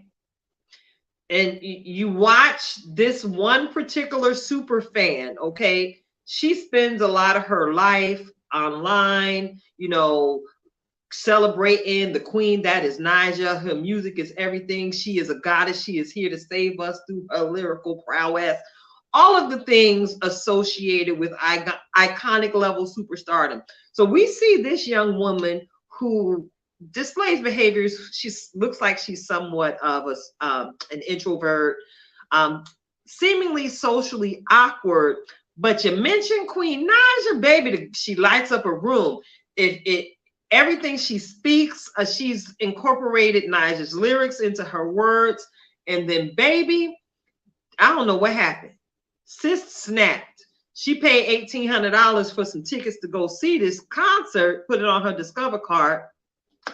And you watch this one particular super fan, okay? She spends a lot of her life online, celebrating the queen that is Nyjah. Her music is everything. She is a goddess. She is here to save us through her lyrical prowess. All of the things associated with iconic level superstardom. So we see this young woman who displays behaviors. She looks like she's somewhat of an introvert, seemingly socially awkward. But you mentioned Queen Nyjah, baby, she lights up a room. Everything she speaks, she's incorporated Nyjah's lyrics into her words. And then, baby, I don't know what happened. Sis snapped. She paid $1,800 for some tickets to go see this concert, put it on her Discover card.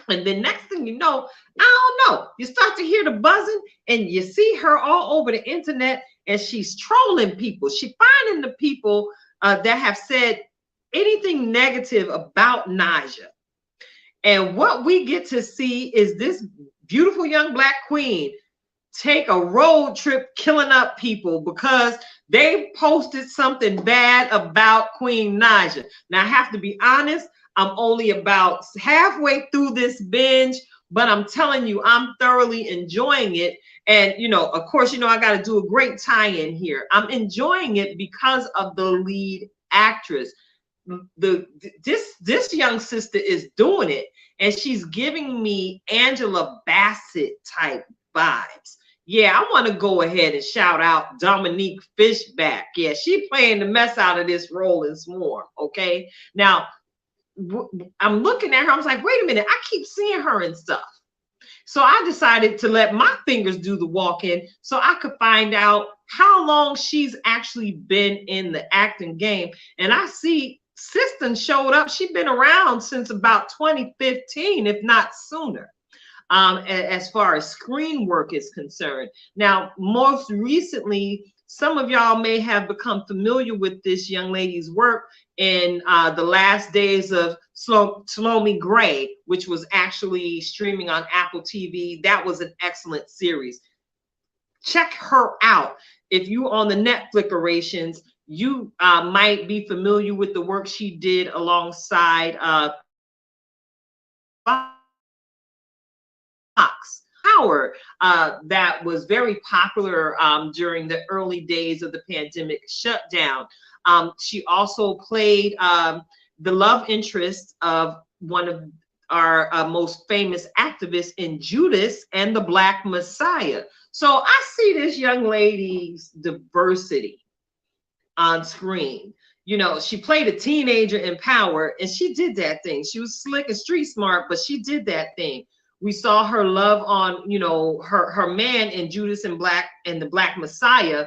And then next thing you know, I don't know, you start to hear the buzzing and you see her all over the internet and she's trolling people. She's finding the people that have said anything negative about Nyjah. And what we get to see is this beautiful young Black queen take a road trip killing up people because they posted something bad about Queen Nyjah. Now, I have to be honest, I'm only about halfway through this binge, but I'm telling you, I'm thoroughly enjoying it. And, of course, I got to do a great tie-in here. I'm enjoying it because of the lead actress. this young sister is doing it, and she's giving me Angela Bassett type vibes. Yeah, I want to go ahead and shout out Dominique Fishback. Yeah, she playing the mess out of this role in Swarm. Okay, now I'm looking at her. I was like, wait a minute, I keep seeing her and stuff. So I decided to let my fingers do the walking so I could find out how long she's actually been in the acting game. And I see Siston showed up. She's been around since about 2015, if not sooner. As far as screen work is concerned. Now, most recently, some of y'all may have become familiar with this young lady's work in the last days of Salome Gray, which was actually streaming on Apple TV. That was an excellent series. Check her out. If you on the Netflixerations, you might be familiar with the work she did alongside Howard, that was very popular during the early days of the pandemic shutdown. She also played the love interest of one of our most famous activists in Judas and the Black Messiah. So I see this young lady's diversity on screen. You know, she played a teenager in Power, and she did that thing. She was slick and street smart, but she did that thing. We saw her love on, you know, her man in Judas and the Black Messiah.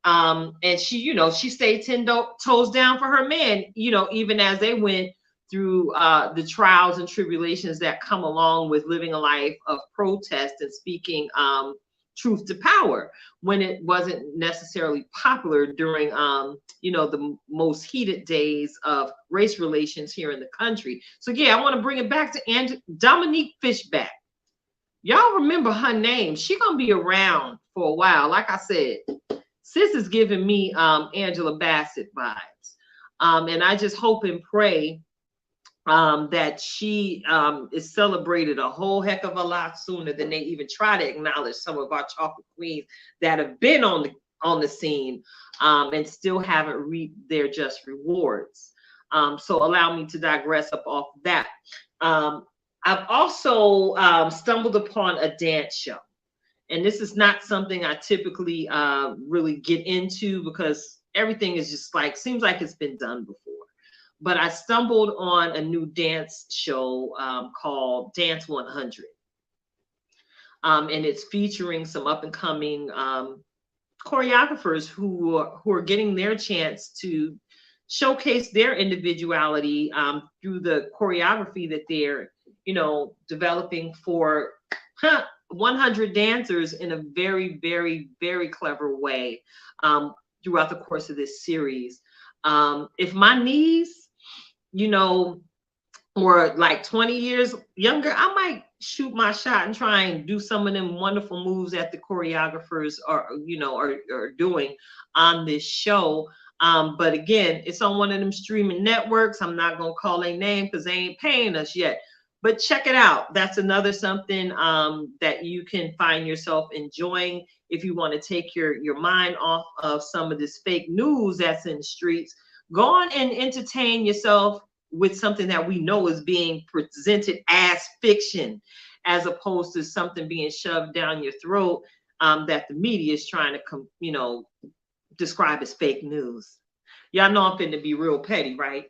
And she, you know, she stayed 10 toes down for her man, you know, even as they went through the trials and tribulations that come along with living a life of protest and speaking truth to power when it wasn't necessarily popular during, you know, the most heated days of race relations here in the country. So yeah, I want to bring it back to Dominique Fishback. Y'all remember her name. She gonna be around for a while. Like I said, sis is giving me Angela Bassett vibes. And I just hope and pray that she is celebrated a whole heck of a lot sooner than they even try to acknowledge some of our chocolate queens that have been on the scene and still haven't reaped their just rewards. So allow me to digress up off that. I've also stumbled upon a dance show, and this is not something I typically really get into because everything is just like, seems like it's been done before. But I stumbled on a new dance show called Dance 100. And it's featuring some up and coming choreographers who are getting their chance to showcase their individuality through the choreography that they're, you know, developing for 100 dancers in a very, very, very clever way throughout the course of this series. If my niece, you know, or like 20 years younger, I might shoot my shot and try and do some of them wonderful moves that the choreographers are, you know, are doing on this show. But again, it's on one of them streaming networks. I'm not gonna call their name because they ain't paying us yet. But check it out. That's another something that you can find yourself enjoying if you want to take your mind off of some of this fake news that's in the streets. Go on and entertain yourself with something that we know is being presented as fiction, as opposed to something being shoved down your throat that the media is trying to, you know, describe as fake news. Y'all know I'm finna be real petty, right?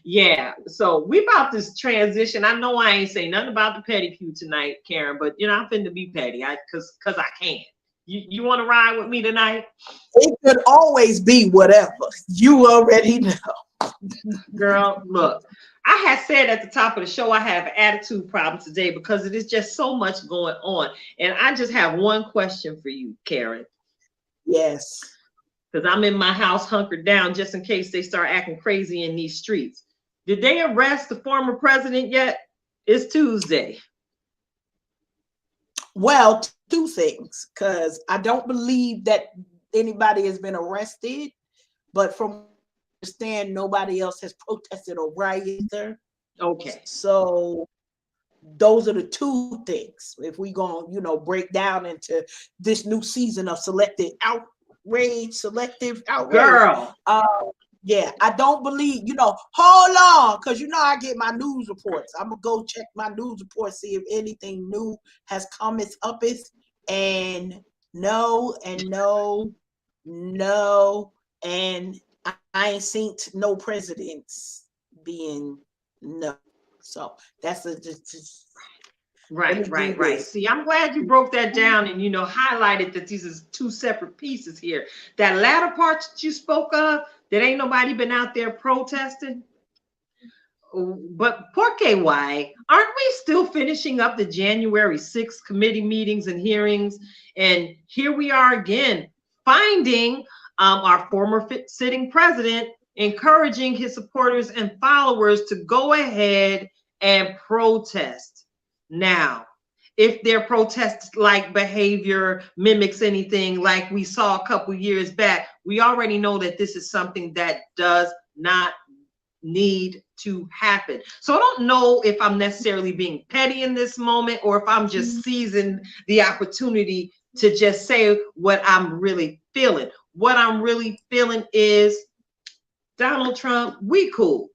Yeah, so we about this transition. I know I ain't saying nothing about the petty pew tonight, Karen, but you know, I'm finna be petty because I can. You want to ride with me tonight? It could always be whatever. You already know. Girl, look, I had said at the top of the show I have an attitude problem today because it is just so much going on. And I just have one question for you, Karen. Yes. Because I'm in my house hunkered down just in case they start acting crazy in these streets. Did they arrest the former president yet? It's Tuesday. Well, two things, because I don't believe that anybody has been arrested, but from what I understand, nobody else has protested or rioted. Okay. So those are the two things. If we gonna, you know, break down into this new season of selective outrage, girl. Yeah, I don't believe, hold on, because I get my news reports. I'm gonna go check my news reports, see if anything new has come up and no, and no, no, and I ain't seen no presidents being no. So that's just Right. See, I'm glad you broke that down and highlighted that these are two separate pieces here. That latter part that you spoke of, that ain't nobody been out there protesting. But por qué why? Aren't we still finishing up the January 6th committee meetings and hearings? And here we are again, finding our former sitting president encouraging his supporters and followers to go ahead and protest. Now, if their protest-like behavior mimics anything like we saw a couple years back, we already know that this is something that does not need to happen. So I don't know if I'm necessarily being petty in this moment or if I'm just seizing the opportunity to just say what I'm really feeling. What I'm really feeling is, Donald Trump, we cool.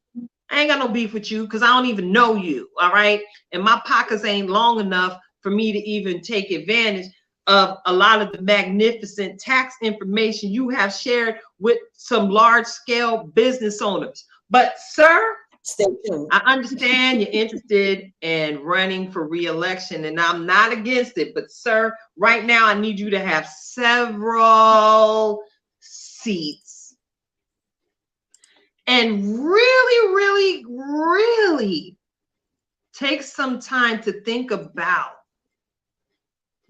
I ain't got no beef with you because I don't even know you, all right? And my pockets ain't long enough for me to even take advantage of a lot of the magnificent tax information you have shared with some large-scale business owners. But, sir, stay tuned. I understand you're interested in running for re-election, and I'm not against it. But, sir, right now I need you to have several seats. And really, really, really take some time to think about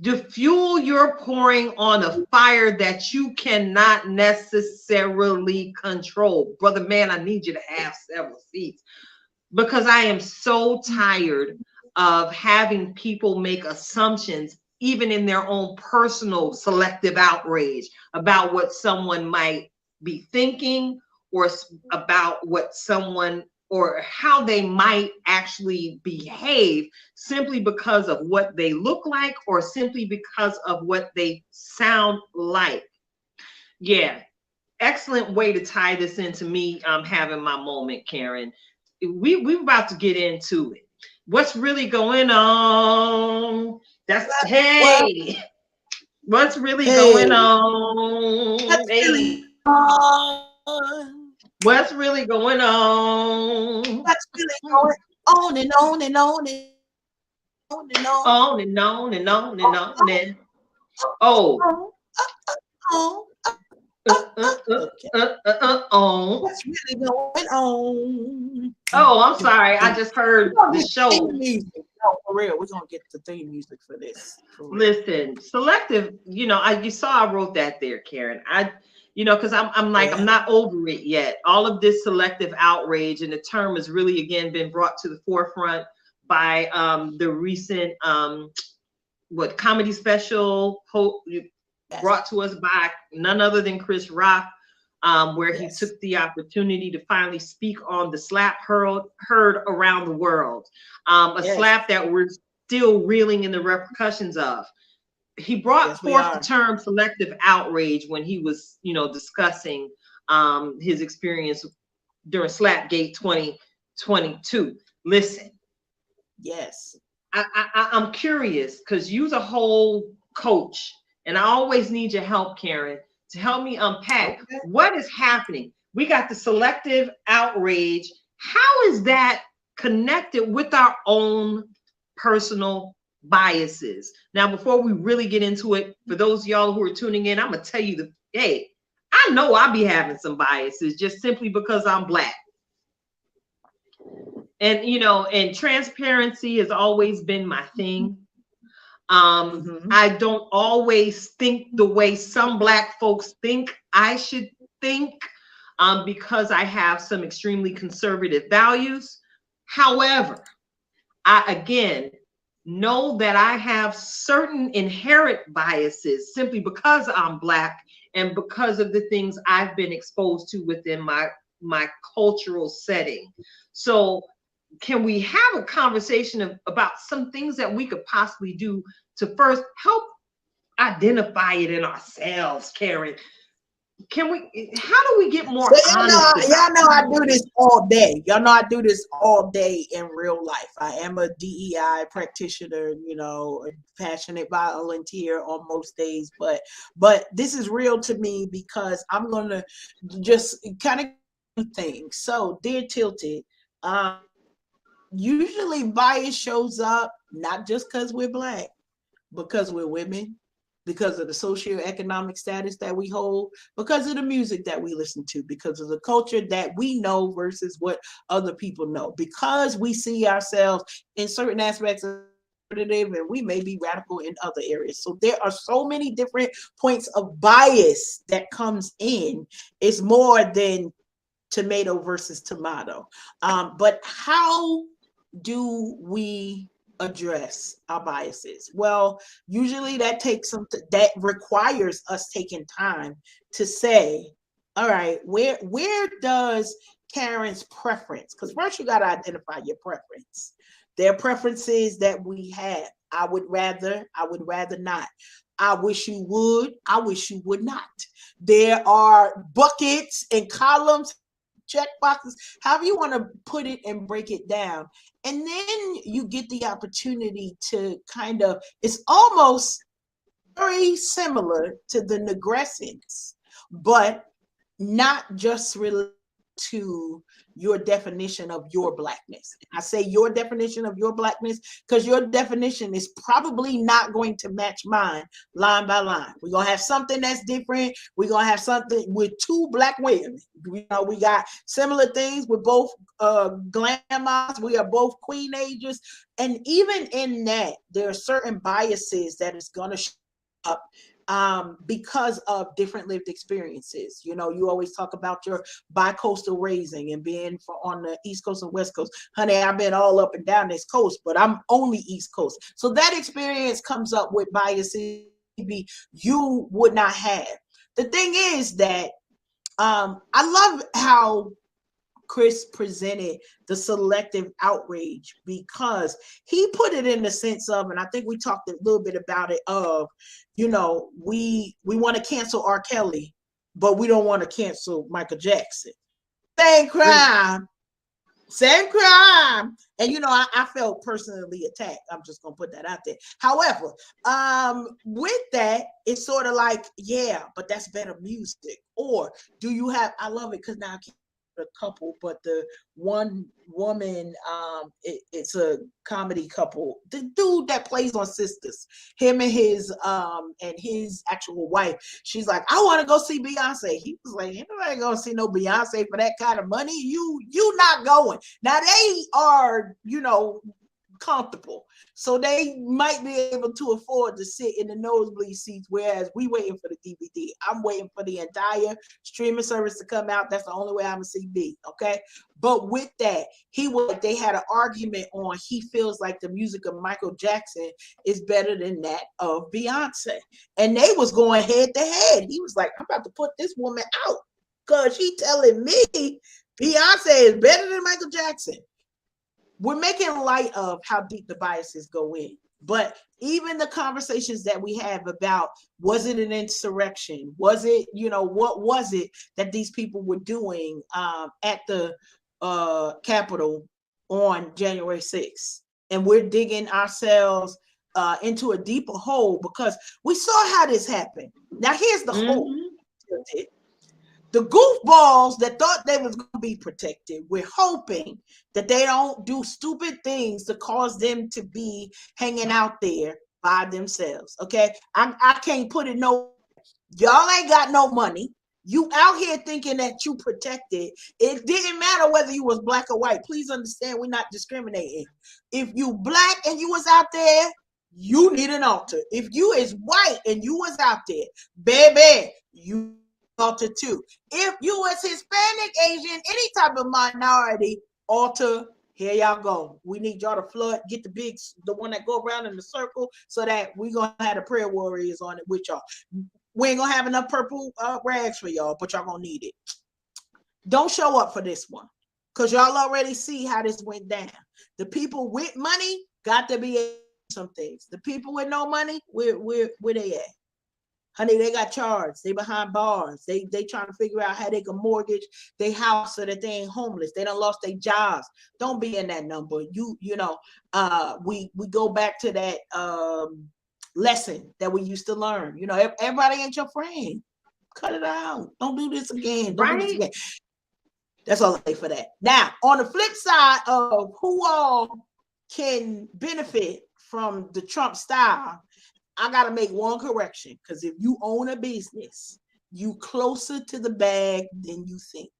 the fuel you're pouring on a fire that you cannot necessarily control. Brother man, I need you to have several seats because I am so tired of having people make assumptions, even in their own personal selective outrage, about what someone might be thinking or about what someone or how they might actually behave simply because of what they look like or simply because of what they sound like. Yeah, excellent way to tie this into me having my moment, Karen. We're about to get into it. What's really going on? Hey. What's really going on? What's really on? What's really going on? What's really going on and on and on and on and on. On and on and on and on and oh. What's really going on? Oh, I'm sorry. I just heard the show. No, for real, we're gonna get the theme music for this. Listen, selective. You saw I wrote that there, Karen. Because I'm like, I'm not over it yet. All of this selective outrage, and the term has really again been brought to the forefront by the recent comedy special brought to us by none other than Chris Rock, where he took the opportunity to finally speak on the slap heard around the world, slap that we're still reeling in the repercussions of. He brought forth the term selective outrage when he was, discussing his experience during Slapgate 2022. Listen. Yes. I'm curious because you're a whole coach, and I always need your help, Karen, to help me unpack what is happening. We got the selective outrage. How is that connected with our own personal biases? Now, before we really get into it, for those of y'all who are tuning in, I'm gonna tell you I know I'll be having some biases just simply because I'm Black. And and transparency has always been my thing. I don't always think the way some Black folks think I should think, because I have some extremely conservative values. However, I again know that I have certain inherent biases simply because I'm Black and because of the things I've been exposed to within my cultural setting. So can we have a conversation about some things that we could possibly do to first help identify it in ourselves, Karen? Can we? How do we get more So honest y'all about know I do this all day. Y'all know I do this all day in real life. I am a DEI practitioner, you know, a passionate volunteer on most days, but this is real to me because I'm gonna just kind of things. So, dear Tilted, usually bias shows up not just because we're Black, because we're women, because of the socioeconomic status that we hold, because of the music that we listen to, because of the culture that we know versus what other people know, because we see ourselves in certain aspects of conservative and we may be radical in other areas. So there are so many different points of bias that comes in. It's more than tomato versus tomato. But how do we address our biases? Well, usually that takes some that requires us taking time to say, all right, where does Karen's preference? Because first you got to identify your preference. There are preferences that we have. I would rather not. I wish you would, I wish you would not. There are buckets and columns, check boxes, however you want to put it and break it down. And then you get the opportunity to kind of, it's almost very similar to the negressence, but not just related to your definition of your Blackness. I say your definition of your Blackness because your definition is probably not going to match mine line by line. We're going to have something that's different. We're going to have something with two Black women. We got similar things. We're both glamours. We are both queen ages. And even in that, there are certain biases that is going to show up because of different lived experiences. You know, you always talk about your bi-coastal raising and being on the East Coast and West Coast. Honey, I've been all up and down this coast, but I'm only East Coast. So that experience comes up with biases maybe you would not have. The thing is that I love how Chris presented the selective outrage because he put it in the sense of, and I think we talked a little bit about it, of, you know, we want to cancel R. Kelly, but we don't want to cancel Michael Jackson. Same crime. And, you know, I felt personally attacked. I'm just going to put that out there. However, with that, it's sort of like, yeah, but that's better music. Or do you have, I love it because now I can't a couple, but the one woman, it's a comedy couple. The dude that plays on Sisters, him and his actual wife. She's like, I want to go see Beyonce. He was like, ain't nobody gonna see no Beyonce for that kind of money. You not going. Now they are, you know, comfortable, so they might be able to afford to sit in the nosebleed seats, whereas we waiting for the DVD. I'm waiting for the entire streaming service to come out. That's the only way I'm gonna see B. Okay, but with that, they had an argument on, he feels like the music of Michael Jackson is better than that of Beyonce, and they was going head to head. He was like, I'm about to put this woman out because she telling me Beyonce is better than Michael Jackson. We're making light of how deep the biases go in. But even the conversations that we have about, was it an insurrection? Was it, you know, what was it that these people were doing at the Capitol on January 6th? And we're digging ourselves into a deeper hole because we saw how this happened. Now here's the hole. The goofballs that thought they was going to be protected, we're hoping that they don't do stupid things to cause them to be hanging out there by themselves. Okay, I can't put it no. Y'all ain't got no money. You out here thinking that you protected. It didn't matter whether you was Black or white. Please understand, we're not discriminating. If you Black and you was out there, you need an altar. If you is white and you was out there, baby, you altar too. If you was Hispanic, Asian, any type of minority, altar, here y'all go. We need y'all to flood, get the one that go around in the circle, so that we gonna have the prayer warriors on it with y'all. We ain't gonna have enough purple rags for y'all, but y'all gonna need it. Don't show up for this one, because y'all already see how this went down. The people with money got to be some things. The people with no money, where they at? Honey, they got charged. They behind bars. They trying to figure out how they can mortgage their house so that they ain't homeless. They done lost their jobs. Don't be in that number. You know, we go back to that lesson that we used to learn. You know, everybody ain't your friend. Cut it out. Don't do this again. Don't do this again. That's all I say for that. Now, on the flip side of who all can benefit from the Trump style, I got to make one correction, because if you own a business, you closer to the bag than you think.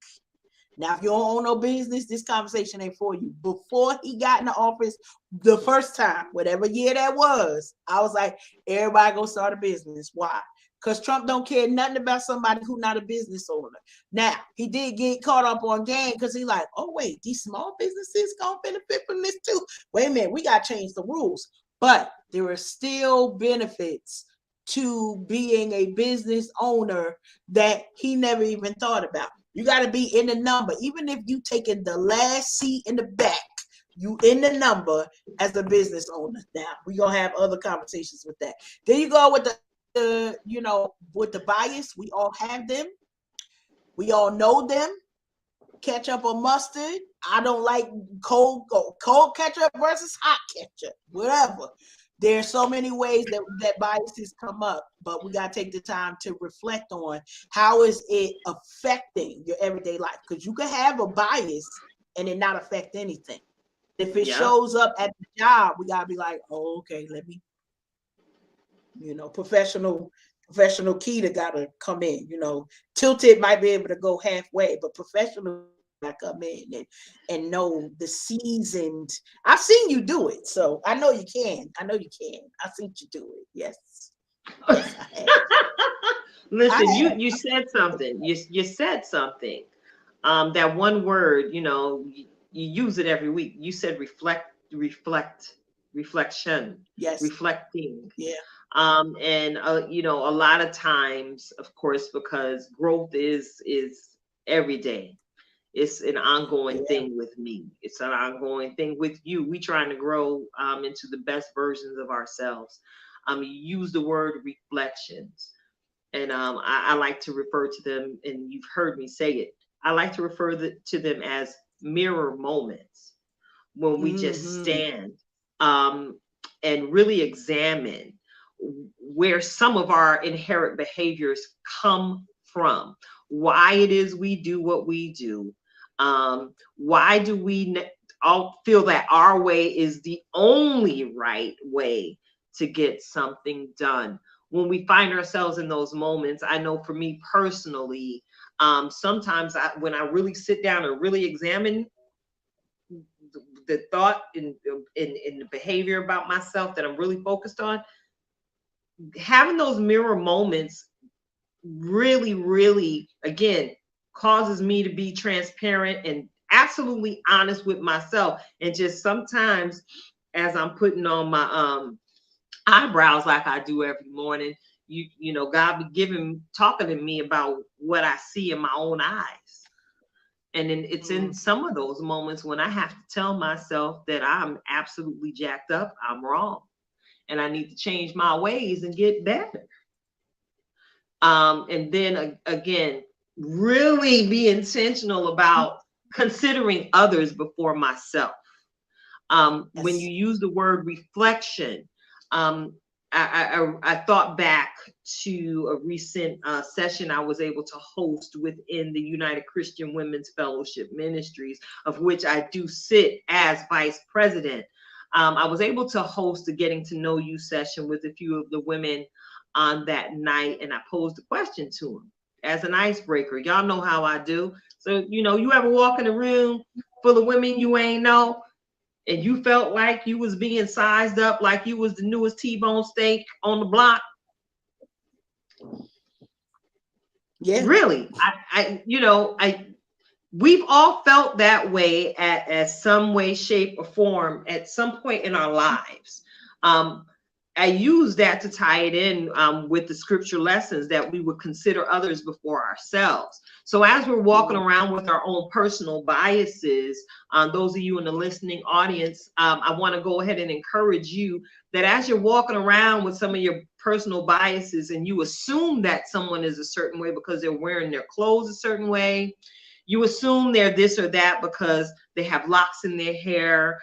Now, if you don't own no business, this conversation ain't for you. Before he got in the office the first time, whatever year that was, I was like, everybody go start a business. Why? Because Trump don't care nothing about somebody who's not a business owner. Now, he did get caught up on game because he like, oh, wait, these small businesses going to benefit from this too. Wait a minute, we got to change the rules. But there are still benefits to being a business owner that he never even thought about. You got to be in the number. Even if you taking the last seat in the back, you in the number as a business owner. Now, we're going to have other conversations with that. Then you go with the you know, with the bias. We all have them. We all know them. Ketchup or mustard. I don't like cold ketchup versus hot ketchup, whatever. There's so many ways that biases come up, but we got to take the time to reflect on how is it affecting your everyday life, because you can have a bias and it not affect anything. If it shows up at the job, we got to be like, oh, okay, let me, you know, professional Keita got to come in. You know, Tilted might be able to go halfway, but professional got to come in and know the seasoned. I've seen you do it, so I know you can. I've seen you do it. Yes, I have. Listen, you said something. You said something. That one word, you know, you use it every week. You said reflection. Yes. Reflecting. Yeah. You know, a lot of times, of course, because growth is every day. It's an ongoing thing with me. It's an ongoing thing with you. We trying to grow into the best versions of ourselves. You use the word reflections, and I like to refer to them, and you've heard me say it. I like to refer to them as mirror moments, when we just stand and really examine where some of our inherent behaviors come from, why it is we do what we do. Why do we all feel that our way is the only right way to get something done? When we find ourselves in those moments, I know for me personally, sometimes when I really sit down and really examine the thought and the behavior about myself that I'm really focused on, having those mirror moments really, again, causes me to be transparent and absolutely honest with myself. And just sometimes, as I'm putting on my eyebrows like I do every morning, you know, God be talking to me about what I see in my own eyes. And then it's in some of those moments when I have to tell myself that I'm absolutely jacked up, I'm wrong, and I need to change my ways and get better. And then again, really be intentional about considering others before myself. When you use the word reflection, I thought back to a recent session I was able to host within the United Christian Women's Fellowship Ministries, of which I do sit as vice president. I was able to host a getting to know you session with a few of the women on that night, and I posed a question to them as an icebreaker. Y'all know how I do. So, you know, you ever walk in a room full of women you ain't know, and you felt like you was being sized up like you was the newest T-bone steak on the block? Yeah. Really. We've all felt that way at some way, shape, or form at some point in our lives. I use that to tie it in with the scripture lessons that we would consider others before ourselves. So as we're walking around with our own personal biases, those of you in the listening audience, I want to go ahead and encourage you that as you're walking around with some of your personal biases and you assume that someone is a certain way because they're wearing their clothes a certain way, you assume they're this or that because they have locks in their hair.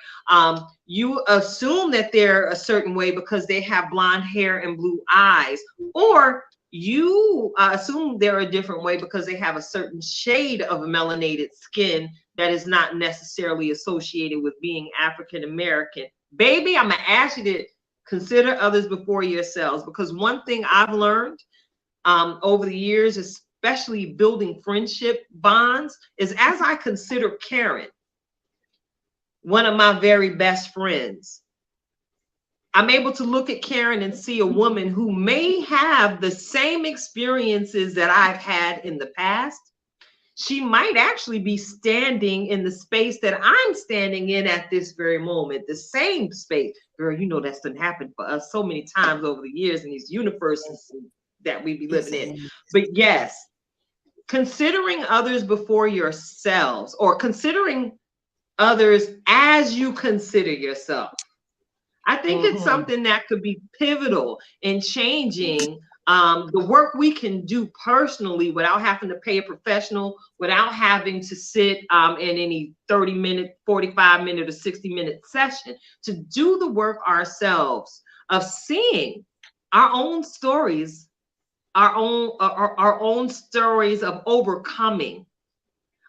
You assume that they're a certain way because they have blonde hair and blue eyes, or you assume they're a different way because they have a certain shade of melanated skin that is not necessarily associated with being African American. Baby, I'm gonna ask you to consider others before yourselves, because one thing I've learned over the years, especially building friendship bonds, is as I consider Karen, one of my very best friends, I'm able to look at Karen and see a woman who may have the same experiences that I've had in the past. She might actually be standing in the space that I'm standing in at this very moment, the same space. Girl, you know that's done happened for us so many times over the years in these universes that we be living in. But yes, considering others before yourselves, or considering others as you consider yourself, I think it's something that could be pivotal in changing the work we can do personally without having to pay a professional, without having to sit in any 30-minute, 45-minute, or 60-minute session, to do the work ourselves of seeing our own stories, our own stories of overcoming.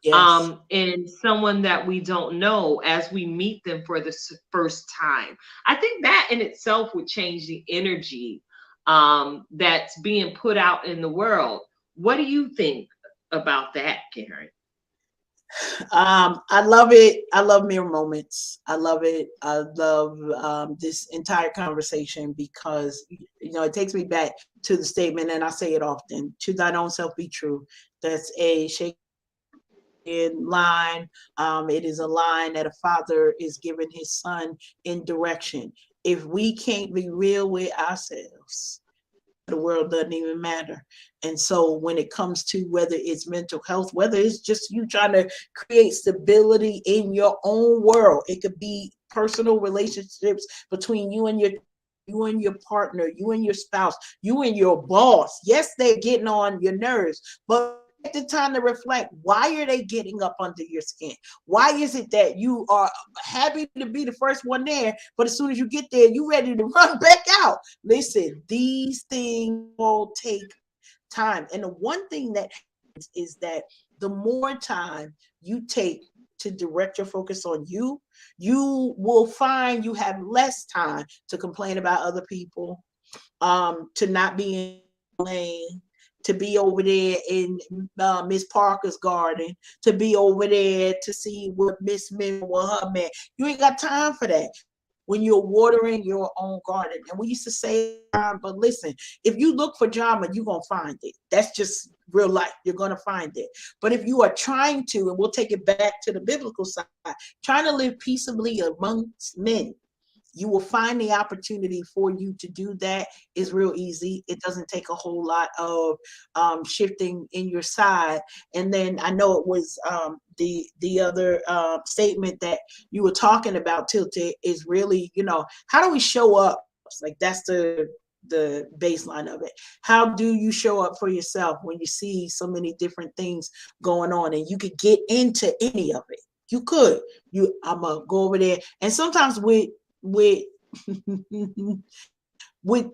Yes. And someone that we don't know as we meet them for the first time. I think that in itself would change the energy that's being put out in the world. What do you think about that, Karen? I love it. I love mirror moments. I love it. I love this entire conversation because, you know, it takes me back to the statement, and I say it often: to thine own self be true. That's a Shakespeare line. It is a line that a father is giving his son in direction. If we can't be real with ourselves, the world doesn't even matter. And so when it comes to whether it's mental health, whether it's just you trying to create stability in your own world, it could be personal relationships between you and your partner, you and your spouse, you and your boss. Yes, they're getting on your nerves, but take the time to reflect. Why are they getting up under your skin? Why is it that you are happy to be the first one there, but as soon as you get there, you ready to run back out? Listen, these things all take time. And the one thing that happens is that the more time you take to direct your focus on you, you will find you have less time to complain about other people, to not be in lane, to be over there in Miss Parker's garden, to be over there to see what Miss Mim or her man. You ain't got time for that when you're watering your own garden. And we used to say, but listen, if you look for drama, you're going to find it. That's just real life. You're going to find it. But if you are trying to, and we'll take it back to the biblical side, trying to live peaceably amongst men, you will find the opportunity for you to do that. Is real easy. It doesn't take a whole lot of shifting in your side. And then I know it was the other statement that you were talking about, Tilted, is really, you know, how do we show up? Like that's the baseline of it. How do you show up for yourself when you see so many different things going on, and you could get into any of it? You could. I'm gonna go over there, and sometimes with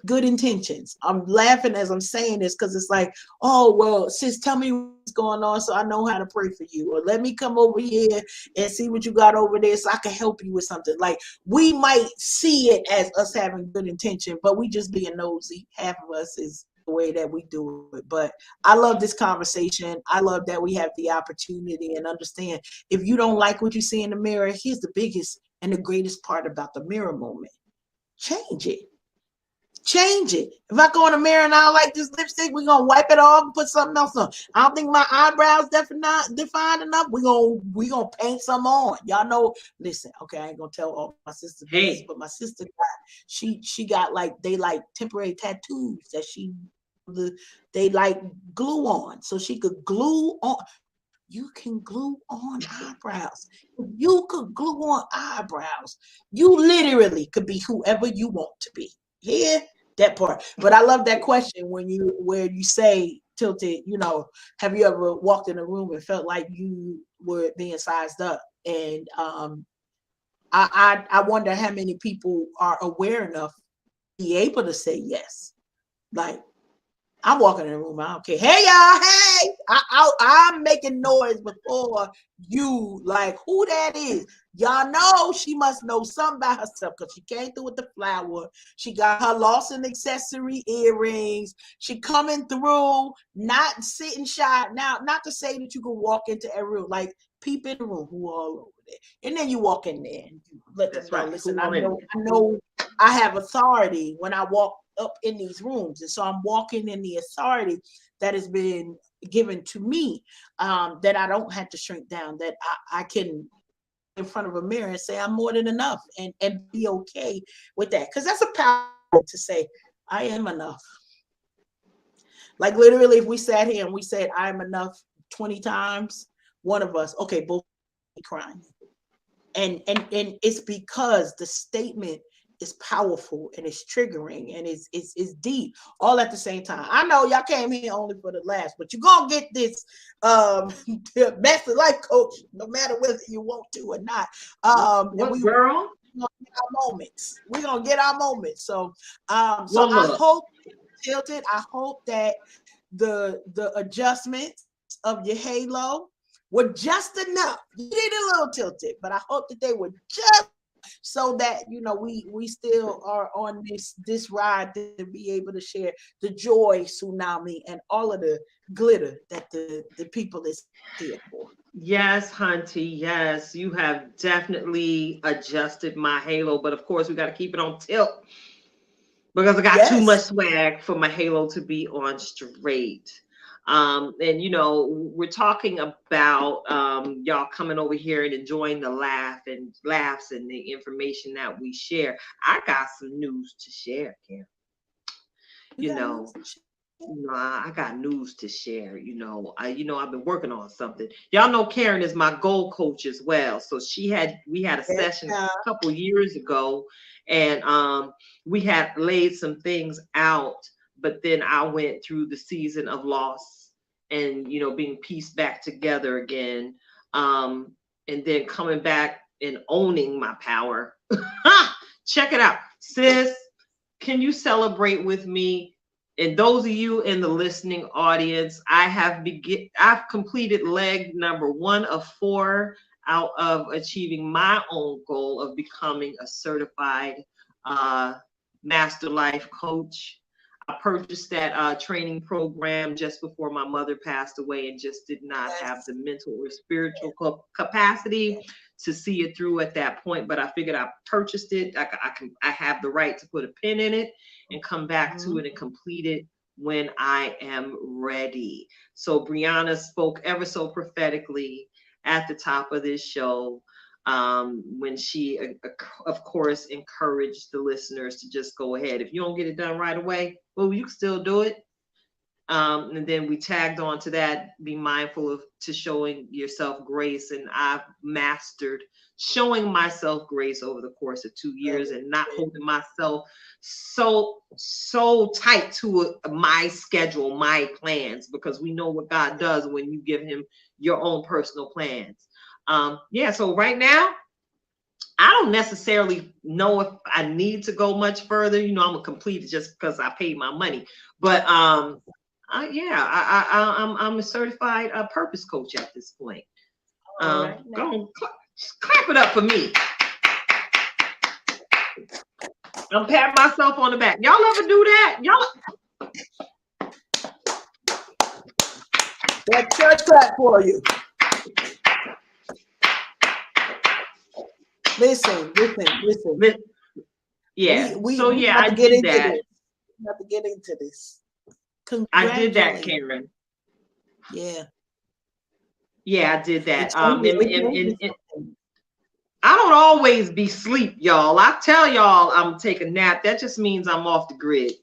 good intentions. I'm laughing as I'm saying this because it's like, oh, well, sis, tell me what's going on so I know how to pray for you. Or let me come over here and see what you got over there so I can help you with something. Like, we might see it as us having good intention, but we just being nosy. Half of us is the way that we do it. But I love this conversation. I love that we have the opportunity and understand, if you don't like what you see in the mirror, here's the biggest and the greatest part about the mirror moment. Change it. Change it. If I go in the mirror and I don't like this lipstick, we're gonna wipe it off and put something else on. I don't think my eyebrows defined enough. We're gonna paint some on. Y'all know, listen, okay, I ain't gonna tell all my sisters this, but my sister got, she got like, they like temporary tattoos that they like glue on. So she could glue on. You can glue on eyebrows. If you could glue on eyebrows, you literally could be whoever you want to be. Here, that part. But I love that question where you say, Tilted, have you ever walked in a room and felt like you were being sized up? And I wonder how many people are aware enough to be able to say yes. Like, I'm walking in the room, I don't care. Hey y'all, hey, I'm making noise before you, like, who that is. Y'all know she must know something about herself because she came through with the flower. She got her Lawson accessory earrings. She coming through, not sitting shy. Now, not to say that you can walk into every room, like, peep in the room, who all over there. And then you walk in there and you let them know, listen, I know I have authority when I walk up in these rooms, and so I'm walking in the authority that has been given to me, that I don't have to shrink down, that I can in front of a mirror and say I'm more than enough, and be okay with that, because that's a power to say I am enough. Like, literally, if we sat here and we said I am enough 20 times, one of us, okay, both crying, and it's because the statement is powerful and it's triggering and it's deep all at the same time. I know y'all came here only for the laughs, but you're gonna get this master life coach no matter whether you want to or not. Girl? We're gonna get our moments. So I hope, Tilted, I hope that the adjustments of your halo were just enough. You did a little tilted, but I hope that they were just so that we still are on this ride to be able to share the joy tsunami and all of the glitter that the people is here for. Yes, Hunty, yes, you have definitely adjusted my halo, but of course we got to keep it on tilt because I got too much swag for my halo to be on straight. And we're talking about y'all coming over here and enjoying the laughs and the information that we share. I got some news to share, Karen. I got news to share. I've been working on something. Y'all know Karen is my goal coach as well. So we had a session a couple years ago, and we had laid some things out. But then I went through the season of loss and, being pieced back together again. And then coming back and owning my power. Check it out. Sis, can you celebrate with me? And those of you in the listening audience, I've completed leg number 1 of 4 out of achieving my own goal of becoming a certified master life coach. I purchased that training program just before my mother passed away and just did not have the mental or spiritual capacity to see it through at that point. But I figured I purchased it. I have the right to put a pin in it and come back to it and complete it when I am ready. So Brieana spoke ever so prophetically at the top of this show, when she, of course, encouraged the listeners to just go ahead. If you don't get it done right away, well, you can still do it. And then we tagged on to that, be mindful to showing yourself grace. And I've mastered showing myself grace over the course of 2 years and not holding myself so tight to my schedule, my plans, because we know what God does when you give him your own personal plans. So right now, I don't necessarily know if I need to go much further. I'm gonna complete it just because I paid my money. But I'm a certified purpose coach at this point. Go on, clap it up for me. I'm patting myself on the back. Y'all ever do that? That church clap for you. Listen. Yeah. We I did that. We have to get into this. I did that, Karen. Yeah. Yeah, I did that. I don't always be asleep, y'all. I tell y'all I'm taking a nap. That just means I'm off the grid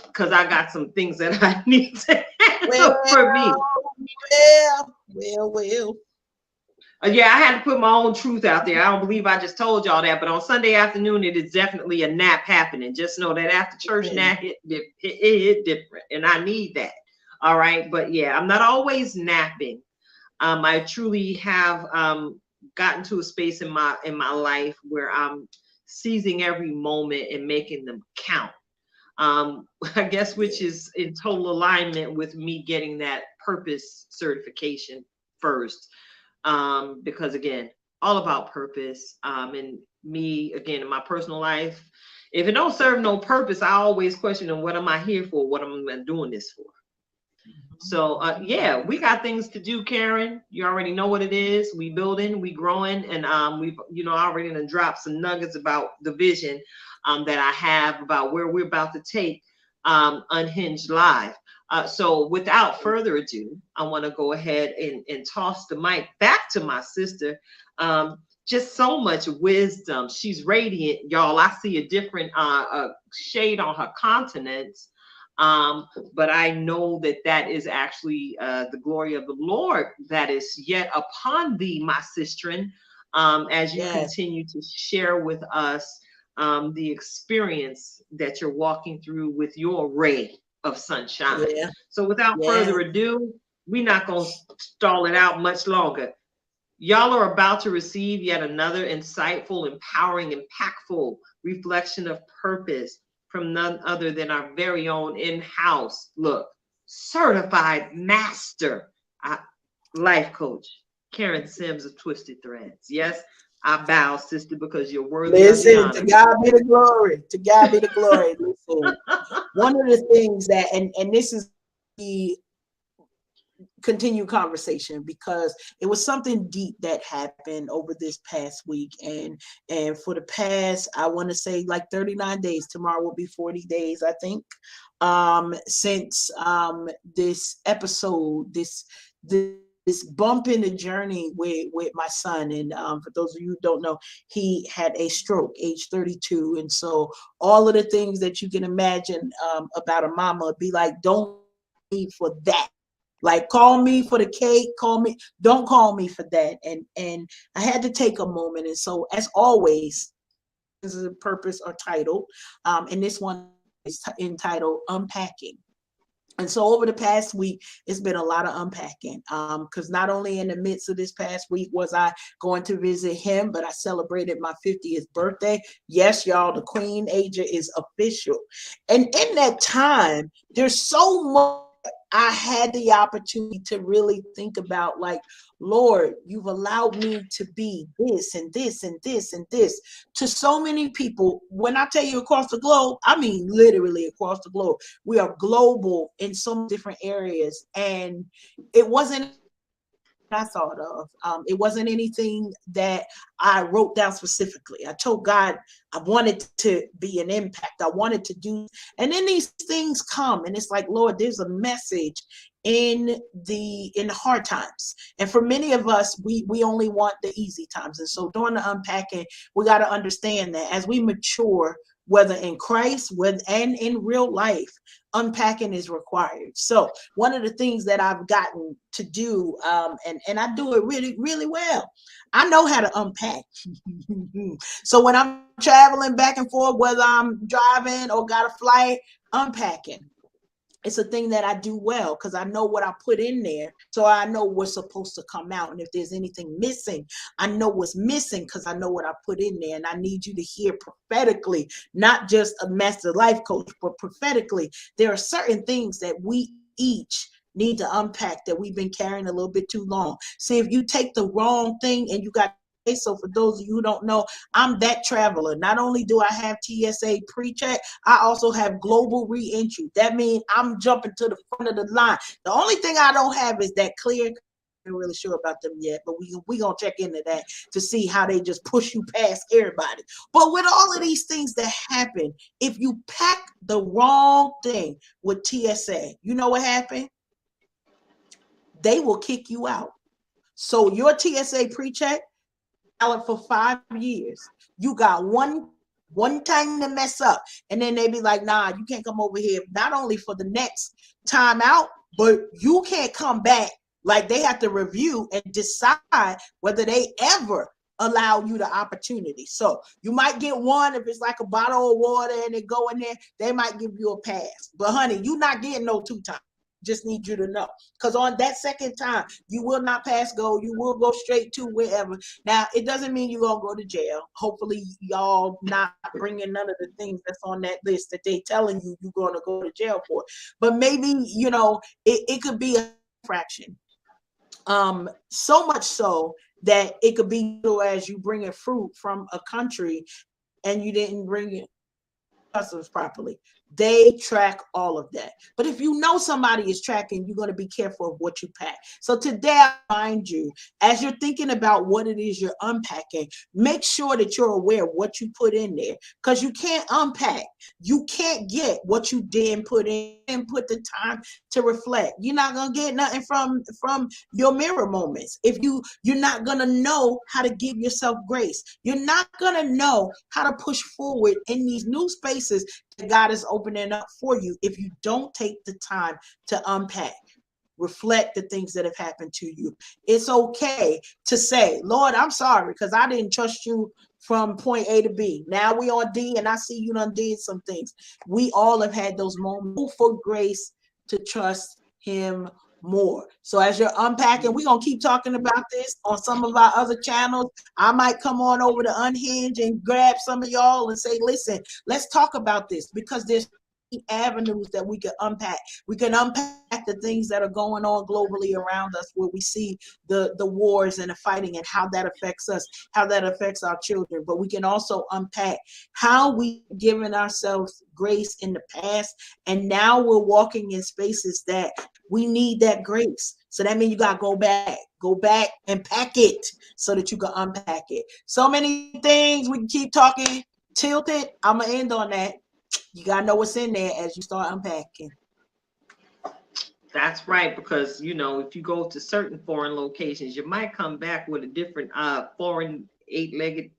because I got some things that I need to handle for me. Well. Yeah, I had to put my own truth out there. I don't believe I just told y'all that, but on Sunday afternoon, it is definitely a nap happening. Just know that after church nap, it hit different, and I need that. All right, but yeah, I'm not always napping. I truly have gotten to a space in my life where I'm seizing every moment and making them count. I guess which is in total alignment with me getting that purpose certification first. Because again, all about purpose. And me again in my personal life, if it don't serve no purpose, I always question what am I here for? What am I doing this for? So yeah, we got things to do, Karen. You already know what it is. We building, we growing, and we've already done dropped some nuggets about the vision that I have about where we're about to take Unhinged Live. So without further ado, I want to go ahead and toss the mic back to my sister. Just so much wisdom. She's radiant, y'all. I see a different shade on her countenance. But I know that is actually the glory of the Lord that is yet upon thee, my sister, as you continue to share with us the experience that you're walking through with your ray of sunshine. Yeah. So without further ado, we're not going to stall it out much longer. Y'all are about to receive yet another insightful, empowering, impactful reflection of purpose from none other than our very own in-house, certified master life coach, Karen Sims of Twisted Threads. Yes, I bow, sister, because you're worthy of the honor. To God be the glory. To God be the glory. Listen, one of the things that, and this is the continue conversation, because it was something deep that happened over this past week, and for the past, I want to say like 39 days. Tomorrow will be 40 days, I think, since this episode, this bump in the journey with my son. And for those of you who don't know, he had a stroke, age 32, and so all of the things that you can imagine about a mama, be like, don't need for that. Like, call me for the cake, don't call me for that. And I had to take a moment. And so, as always, this is a purpose or title. And this one is entitled Unpacking. And so over the past week, it's been a lot of unpacking, because not only in the midst of this past week was I going to visit him, but I celebrated my 50th birthday. Yes, y'all, the Queen Asia is official. And in that time, there's so much I had the opportunity to really think about, like, Lord, you've allowed me to be this and this and this and this to so many people. When I tell you across the globe, I mean literally across the globe. We are global in some different areas, and it wasn't I thought of. It wasn't anything that I wrote down specifically. I told God I wanted to be an impact. I wanted to do, and then these things come, and it's like, Lord, there's a message in the hard times. And for many of us, we only want the easy times. And so during the unpacking, we got to understand that as we mature, whether in Christ and in real life, unpacking is required. So one of the things that I've gotten to do, and I do it really, really well, I know how to unpack. So when I'm traveling back and forth, whether I'm driving or got a flight, unpacking, it's a thing that I do well, because I know what I put in there. So I know what's supposed to come out. And if there's anything missing, I know what's missing, because I know what I put in there. And I need you to hear prophetically, not just a master life coach, but prophetically, there are certain things that we each need to unpack that we've been carrying a little bit too long. See, if you take the wrong thing and you got, so for those of you who don't know, I'm that traveler. Not only do I have TSA pre-check, I also have global re-entry. That means I'm jumping to the front of the line. The only thing I don't have is that clear. I'm not really sure about them yet, but we gonna check into that to see how they just push you past everybody. But with all of these things that happen, if you pack the wrong thing with TSA, you know what happened? They will kick you out. So your TSA pre-check, valid for 5 years. You got one time to mess up, and then they be like, nah, you can't come over here, not only for the next time out, but you can't come back Like they have to review and decide whether they ever allow you the opportunity. So you might get one if it's like a bottle of water and it go in there, they might give you a pass. But honey, you're not getting no 2 times. Just need you to know, because on that second time you will not pass go. You will go straight to wherever. Now it doesn't mean you're gonna go to jail. Hopefully y'all not bringing none of the things that's on that list that they telling you you're gonna go to jail for. But maybe, you know, it could be a fraction. So much so that it could be as you bring a fruit from a country and you didn't bring it customs properly. They track all of that. But if you know somebody is tracking, you're going to be careful of what you pack. So today, I remind you, as you're thinking about what it is you're unpacking, make sure that you're aware of what you put in there, because you can't unpack. You can't get what you didn't put in and put the time to reflect. You're not going to get nothing from your mirror moments. If you're not going to know how to give yourself grace. You're not going to know how to push forward in these new spaces that God is opening up for you if you don't take the time to unpack, reflect the things that have happened to you. It's okay to say, Lord, I'm sorry because I didn't trust you from point A to B. Now we on D and I see you done did some things. We all have had those moments for grace to trust him more. So as you're unpacking, we're going to keep talking about this on some of our other channels. I might come on over to Unhinged and grab some of y'all and say, listen, let's talk about this, because there's avenues that we can unpack. We can unpack the things that are going on globally around us, where we see the wars and the fighting and how that affects us, how that affects our children. But we can also unpack how we given ourselves grace in the past, and now we're walking in spaces that we need that grace. So that means you got to go back and pack it so that you can unpack it. So many things we can keep talking. Tilted, I'm gonna end on that. You got to know what's in there as you start unpacking. That's right, because, you know, if you go to certain foreign locations, you might come back with a different foreign 8-legged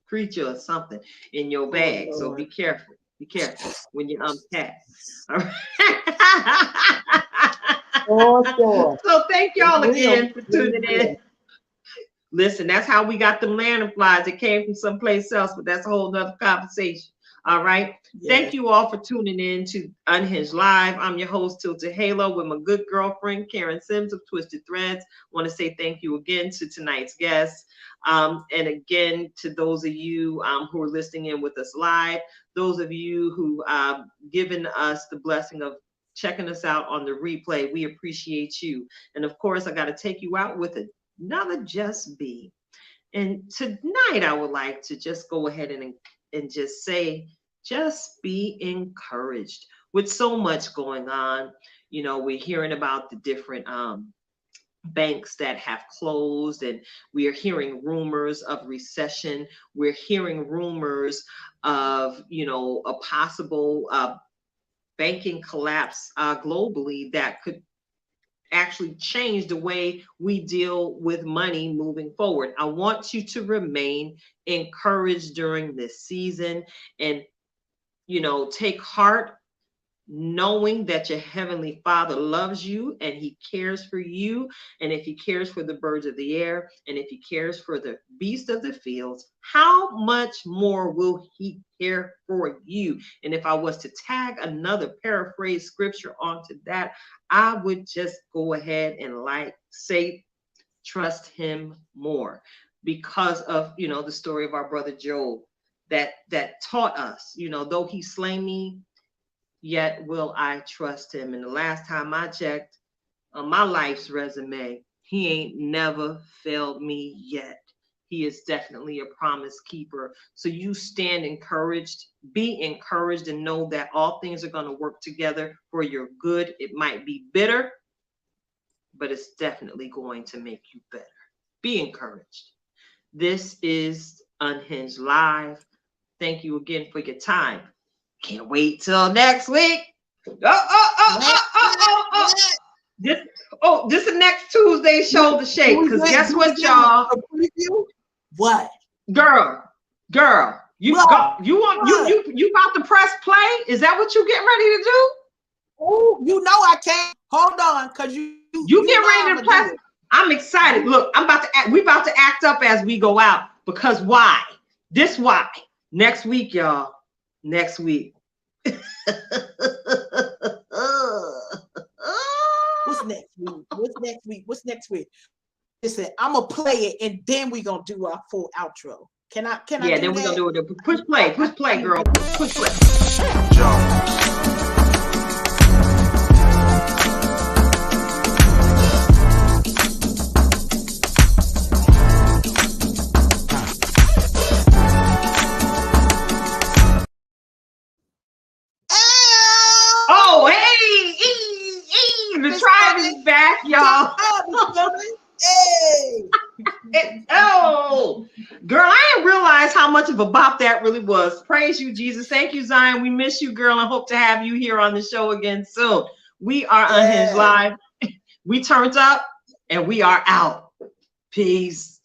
creature or something in your bag. So be careful. Be careful when you unpack. All right. Sure. So thank y'all again for tuning in. Listen, that's how we got them lanternflies. It came from someplace else, but that's a whole nother conversation. All right. Yeah. Thank you all for tuning in to Unhinged Live. I'm your host, Tylted Halo, with my good girlfriend, Karen Sims of Twisted Threads. I want to say thank you again to tonight's guests. And again, to those of you who are listening in with us live, those of you who given us the blessing of checking us out on the replay, we appreciate you. And of course, I got to take you out with another Just Be. And tonight, I would like to just go ahead and just say, just be encouraged. With so much going on, you know, we're hearing about the different banks that have closed, and we are hearing rumors of recession. We're hearing rumors of, you know, a possible banking collapse globally that could actually change the way we deal with money moving forward. I want you to remain encouraged during this season, and, you know, take heart knowing that your Heavenly Father loves you and He cares for you. And if He cares for the birds of the air, and if He cares for the beasts of the fields, how much more will He care for you? And if I was to tag another paraphrase scripture onto that, I would just go ahead and say, trust Him more, because of, you know, the story of our brother Job that taught us, you know, though He slay me, yet will I trust Him. And the last time I checked on my life's resume, He ain't never failed me yet. He is definitely a promise keeper. So you stand encouraged, be encouraged, and know that all things are going to work together for your good. It might be bitter, but it's definitely going to make you better. Be encouraged. This is Unhinged Live. Thank you again for your time. Can't wait till next week. This is next Tuesday's Shoulder Shake. Because guess what, y'all? What? Girl, you about to press play? Is that what you getting ready to do? Oh, you know I can't. Hold on, because you You get ready to press. I'm excited. Look, we about to act up as we go out, because why? This why. Next week, y'all. Next week. What's next week? What's next week? Listen, I'm gonna play it and then we're gonna do our full outro. Can I Yeah, then we're gonna do it. Push play, girl. Push play. Oh, hey, the tribe is back, y'all. Hey. Oh, girl, I didn't realize how much of a bop that really was. Praise you, Jesus. Thank you, Zion. We miss you, girl, and hope to have you here on the show again soon. We are Unhinged Live. We turned up and we are out. Peace.